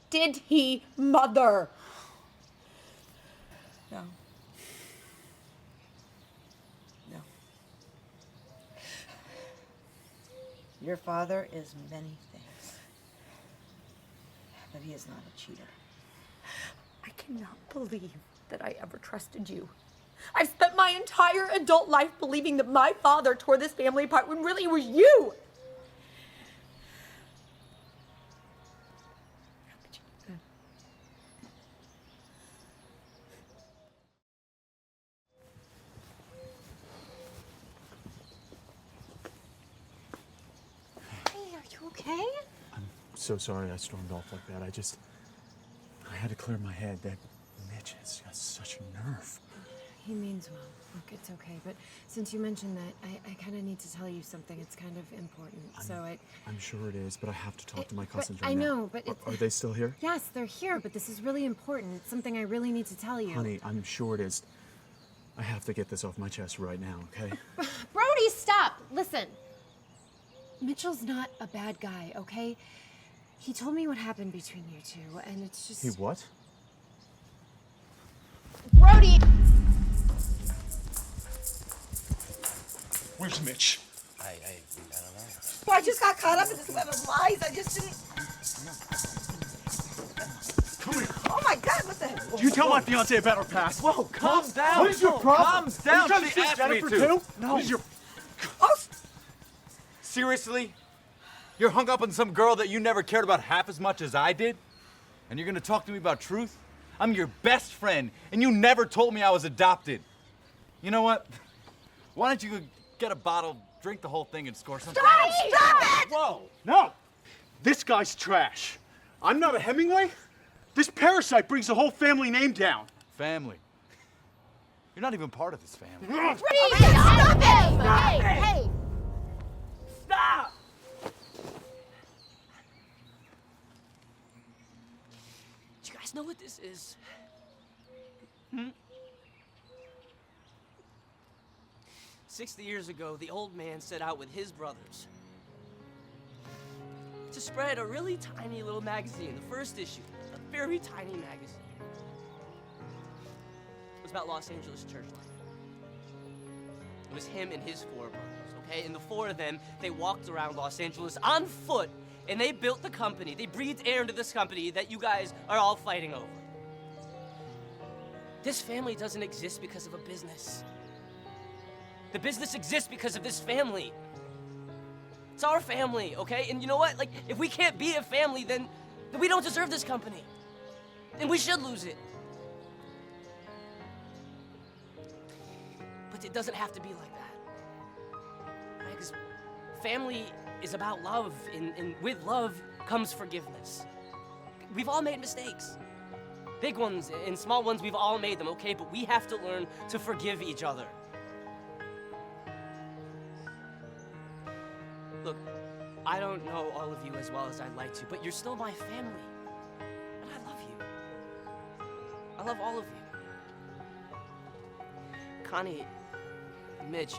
Did he, Mother? No. No. Your father is many things, but he is not a cheater. I cannot believe that I ever trusted you. I've spent my entire adult life believing that my father tore this family apart when really it was you. How could you do that? Hey, are you okay? I'm so sorry I stormed off like that. I had to clear my head. That Mitch has got such a nerve. He means well. Look, it's okay. But since you mentioned that, I kind of need to tell you something. It's kind of important. I'm sure it is, but I have to talk to my cousins but right now. I know, but Are they still here? Yes, they're here, but this is really important. It's something I really need to tell you. Honey, I'm sure it is. I have to get this off my chest right now, okay? Brody, stop! Listen. Mitchell's not a bad guy, okay? He told me what happened between you two, and it's just... He what? Brody! Where's Mitch? I don't know. Well, I just got caught up in this web of lies. I just didn't. Come here. Oh my God! What the heck? You tell my fiance about her past. Whoa, calm down. What is your problem? Calm down. Are you trying to She kiss asked me Jennifer to. too? No. What is your... Oh, Seriously? You're hung up on some girl that you never cared about half as much as I did? And you're gonna talk to me about truth? I'm your best friend, and you never told me I was adopted. You know what? Why don't you get a bottle, drink the whole thing, and score something? Stop it! Whoa. No. This guy's trash. I'm not a Hemingway. This parasite brings the whole family name down. Family. You're not even part of this family. Stop it! Hey! Stop! Do you guys know what this is? 60 years ago, the old man set out with his brothers to spread a really tiny little magazine, the first issue, a very tiny magazine. It was about Los Angeles church life. It was him and his 4 brothers, okay? And the 4 of them, they walked around Los Angeles on foot, and they built the company. They breathed air into this company that you guys are all fighting over. This family doesn't exist because of a business. The business exists because of this family. It's our family, okay? And you know what? Like, if we can't be a family, then we don't deserve this company. And we should lose it. But it doesn't have to be like that. Right? Because family is about love, and with love comes forgiveness. We've all made mistakes. Big ones and small ones, we've all made them, okay? But we have to learn to forgive each other. Look, I don't know all of you as well as I'd like to, but you're still my family. And I love you. I love all of you. Connie, Mitch,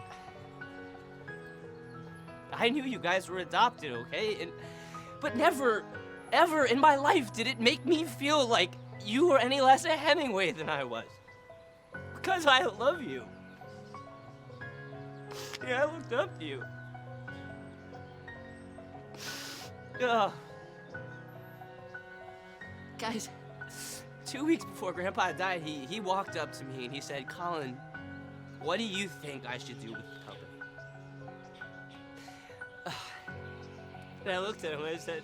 I knew you guys were adopted, okay? But never, ever in my life did it make me feel like you were any less a Hemingway than I was. Because I love you. Yeah, I looked up to you. Ugh. Guys, 2 weeks before Grandpa died, he walked up to me and he said, "Colin, what do you think I should do with the company?" And I looked at him and I said,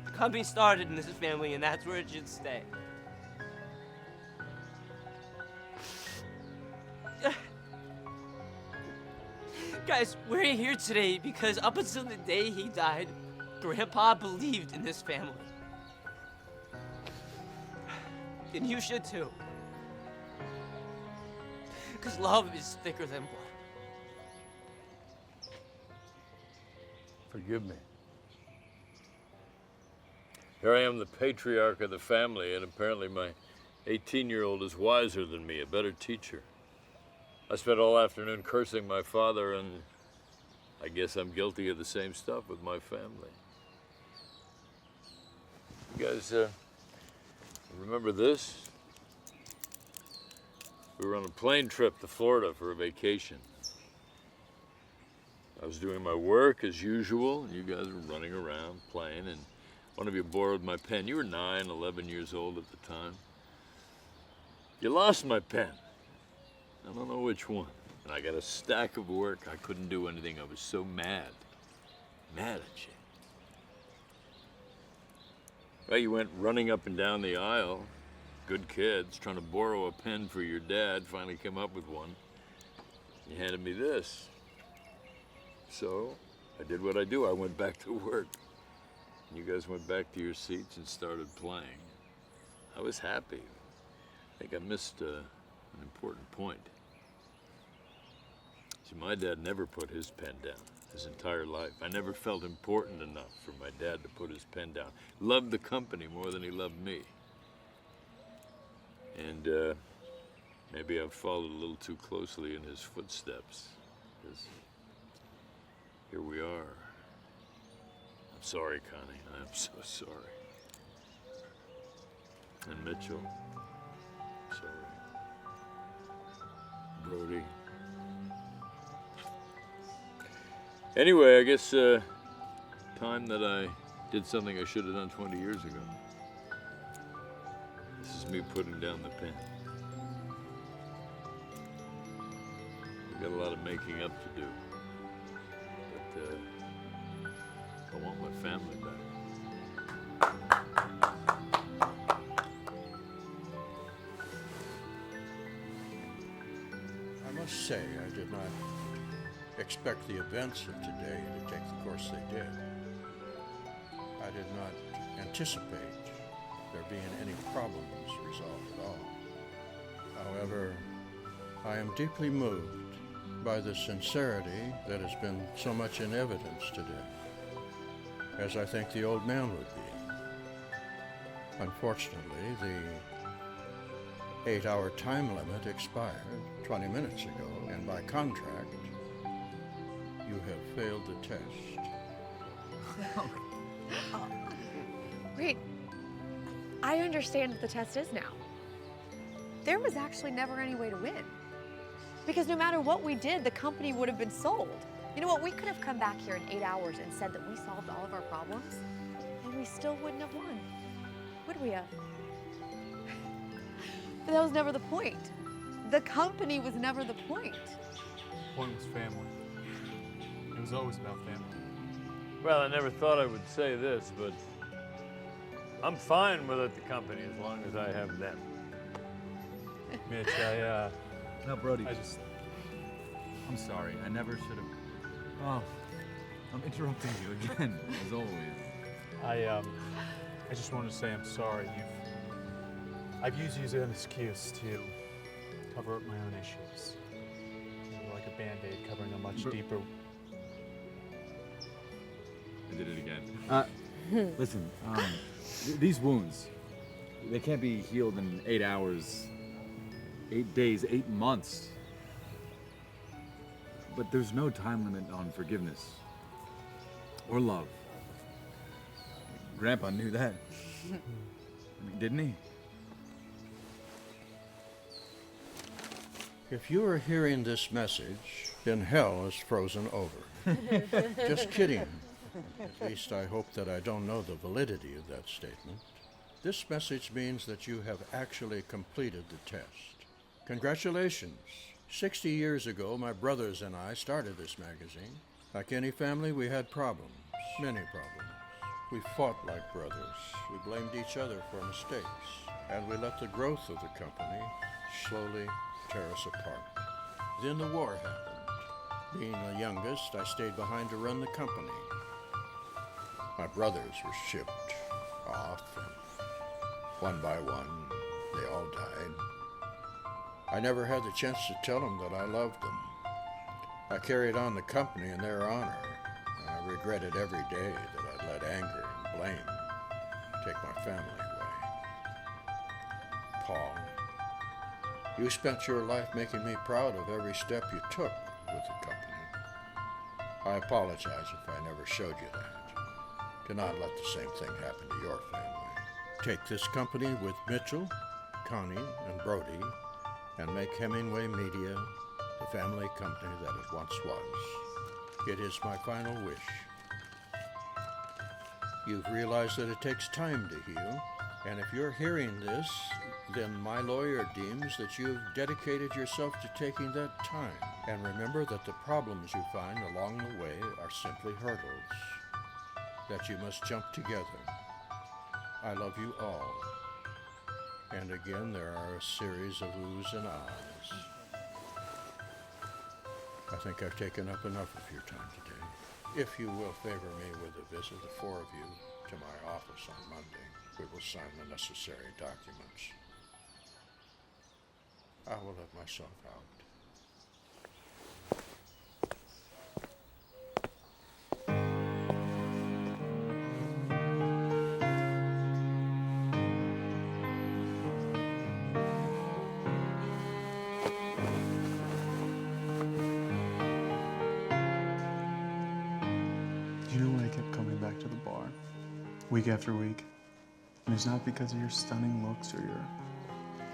"The company started in this family and that's where it should stay." Guys, we're here today because up until the day he died, Grandpa believed in this family. And you should too. Because love is thicker than blood. Forgive me. Here I am, the patriarch of the family, and apparently my 18-year-old is wiser than me, a better teacher. I spent all afternoon cursing my father, and I guess I'm guilty of the same stuff with my family. You guys remember this? We were on a plane trip to Florida for a vacation. I was doing my work as usual, and you guys were running around playing, and one of you borrowed my pen. You were 9, 11 years old at the time. You lost my pen. I don't know which one. And I got a stack of work. I couldn't do anything. I was so mad. Mad at you. Well, you went running up and down the aisle. Good kids, trying to borrow a pen for your dad. Finally came up with one. You handed me this. So, I did what I do. I went back to work. And you guys went back to your seats and started playing. I was happy. I think I missed an important point. See, my dad never put his pen down his entire life. I never felt important enough for my dad to put his pen down. Loved the company more than he loved me. And maybe I've followed a little too closely in his footsteps. Because here we are. I'm sorry, Connie. I'm so sorry. And Mitchell, sorry. Brody, Anyway, I guess time that I did something I should have done 20 years ago. This is me putting down the pen. We've got a lot of making up to do. But I want my family back. I must say, I did not expect the events of today to take the course they did. I did not anticipate there being any problems resolved at all. However, I am deeply moved by the sincerity that has been so much in evidence today, as I think the old man would be. Unfortunately, the 8-hour time limit expired 20 minutes ago, and by contract, you have failed the test. Wait, I understand what the test is now. There was actually never any way to win. Because no matter what we did, the company would have been sold. You know what, we could have come back here in 8 hours and said that we solved all of our problems, and we still wouldn't have won. Would we have? But that was never the point. The company was never the point. The point was family. It was always about family. Well, I never thought I would say this, but I'm fine without the company as long as I have them. Mitch, No, Brody. I'm sorry. I never should have. Oh, I'm interrupting you again, as always. I just wanted to say I'm sorry. I've used you as an excuse to cover up my own issues. You're like a Band-Aid covering a much deeper. I did it again. Listen, these wounds, they can't be healed in 8 hours, 8 days, 8 months. But there's no time limit on forgiveness or love. Grandpa knew that. I mean, didn't he? If you are hearing this message, then hell is frozen over. Just kidding. At least I hope that I don't know the validity of that statement. This message means that you have actually completed the test. Congratulations. 60 years ago, my brothers and I started this magazine. Like any family, we had problems, many problems. We fought like brothers. We blamed each other for mistakes. And we let the growth of the company slowly tear us apart. Then the war happened. Being the youngest, I stayed behind to run the company. My brothers were shipped off, and one by one, they all died. I never had the chance to tell them that I loved them. I carried on the company in their honor. I regretted every day that I'd let anger and blame take my family away. Paul, you spent your life making me proud of every step you took with the company. I apologize if I never showed you that. Do not let the same thing happen to your family. Take this company with Mitchell, Connie, and Brody, and make Hemingway Media the family company that it once was. It is my final wish. You've realized that it takes time to heal, and if you're hearing this, then my lawyer deems that you've dedicated yourself to taking that time. And remember that the problems you find along the way are simply hurdles that you must jump together. I love you all. And again, there are a series of oohs and ahs. I think I've taken up enough of your time today. If you will favor me with a visit, the four of you, to my office on Monday, we will sign the necessary documents. I will let myself out. You know why I kept coming back to the bar, week after week? And it's not because of your stunning looks or your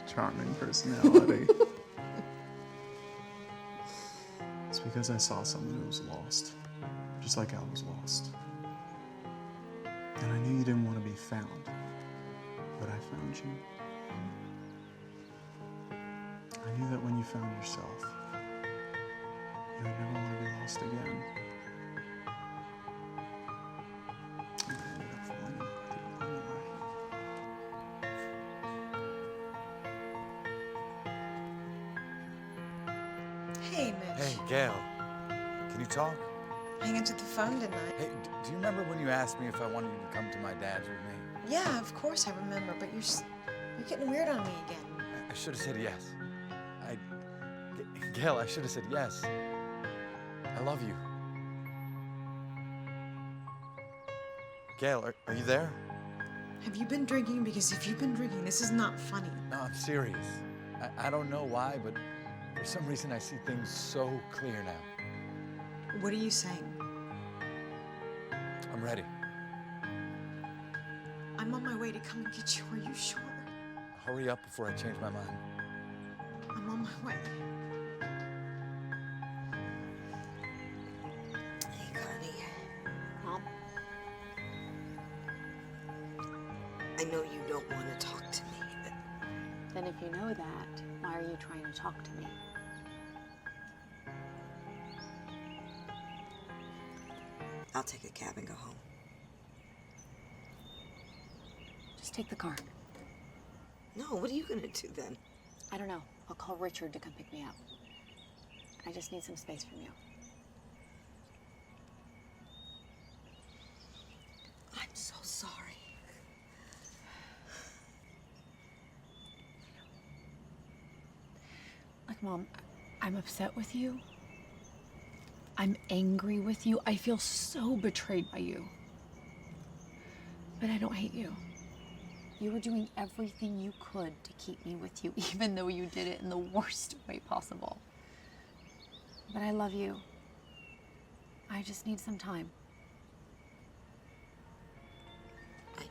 charming personality. It's because I saw someone who was lost. just like I was lost. And I knew you didn't want to be found, but I found you. I knew that when you found yourself, you would never want to be lost again. And I ended up falling in love with you along the way. Hey, Mitch. Hey, Gail. Can you talk? I answered the phone, didn't I? Hey, do you remember when you asked me if I wanted you to come to my dad's with me? Yeah, of course I remember, but you're getting weird on me again. I should have said yes. Gail, I should have said yes. I love you. Gail, are you there? Have you been drinking? Because if you've been drinking, this is not funny. No, I'm serious. I don't know why, but for some reason I see things so clear now. What are you saying? I'm ready. I'm on my way to come and get you. Are you sure? Hurry up before I change my mind. I'm on my way. Hey, Connie. Mom? I know you don't want to talk to me, but Then if you know that, why are you trying to talk to me? I'll take a cab and go home. Just take the car. No, what are you gonna do then? I don't know. I'll call Richard to come pick me up. I just need some space from you. I'm so sorry. Like, Mom, I'm upset with you. I'm angry with you. I feel so betrayed by you. But I don't hate you. You were doing everything you could to keep me with you, even though you did it in the worst way possible. But I love you. I just need some time. I know.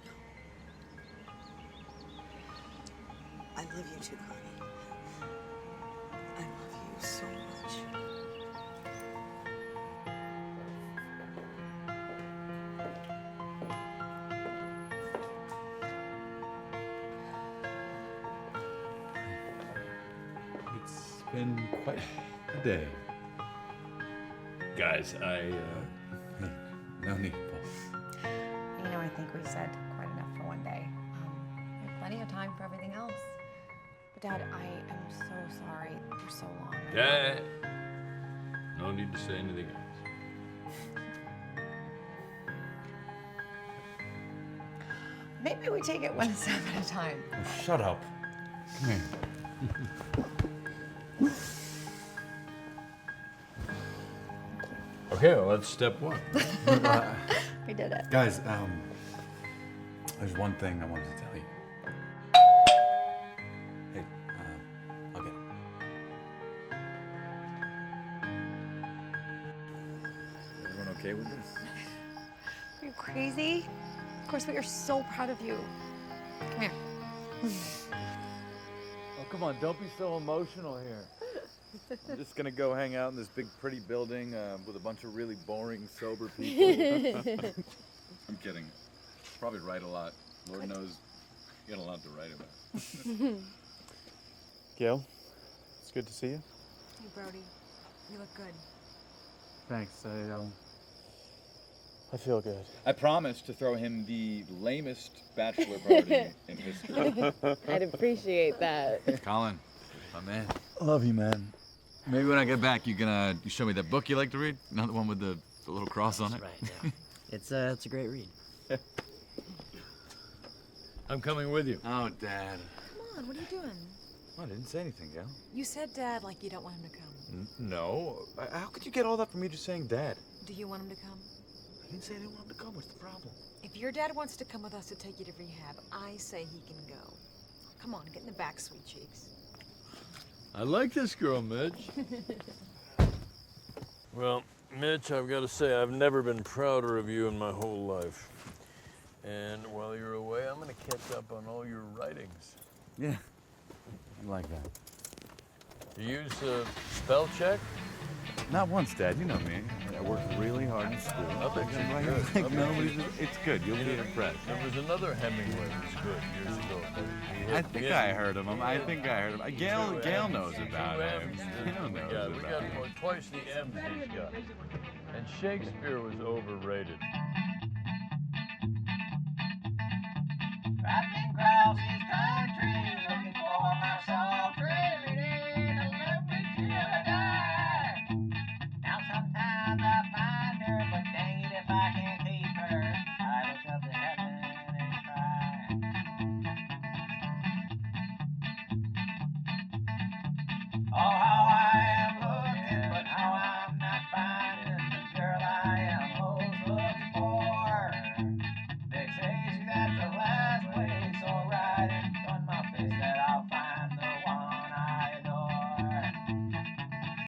I love you too, Connie. I love you so much. It's been quite a day. Guys, Hey, no need, Paul. You know, I think we said quite enough for one day. We have plenty of time for everything else. But Dad, I am so sorry for so long. Yeah. No need to say anything else. Maybe we take it one step at a time. Oh, shut up. Come here. Okay, well, that's step one. We did it. Guys, there's one thing I wanted to tell you. Hey, I'll get it. Everyone okay with this? Are you crazy? Of course, we are so proud of you. Come here. Oh, come on, don't be so emotional here. I'm just gonna go hang out in this big, pretty building with a bunch of really boring, sober people. I'm kidding. Probably write a lot. Lord knows you got a lot to write about. Gail, it's good to see you. Hey, Brody. You look good. Thanks. I feel good. I promised to throw him the lamest bachelor party in history. I'd appreciate that. Colin, my man. Love you, man. Maybe when I get back, you show me that book you like to read? Not the one with the little cross on it? Right, yeah. It's a great read. I'm coming with you. Oh, Dad. Come on, what are you doing? I didn't say anything, Gail. You said Dad like you don't want him to come. No. How could you get all that from me just saying Dad? Do you want him to come? I didn't say I didn't want him to come. What's the problem? If your dad wants to come with us to take you to rehab, I say he can go. Come on, get in the back, sweet cheeks. I like this girl, Mitch. Well, Mitch, I've got to say, I've never been prouder of you in my whole life. And while you're away, I'm going to catch up on all your writings. Yeah, I like that. You use spell check? Not once, Dad. You know me. I worked really hard in school. Others I'm are right good. here like Others nobody's. are It's good. You'll be impressed. There was another Hemingway who was good years ago. But he I hit- think he I hit- heard of him. I think I heard of him. Gail knows about him. Gail We knows got about him. twice the M's he's got. And Shakespeare was overrated.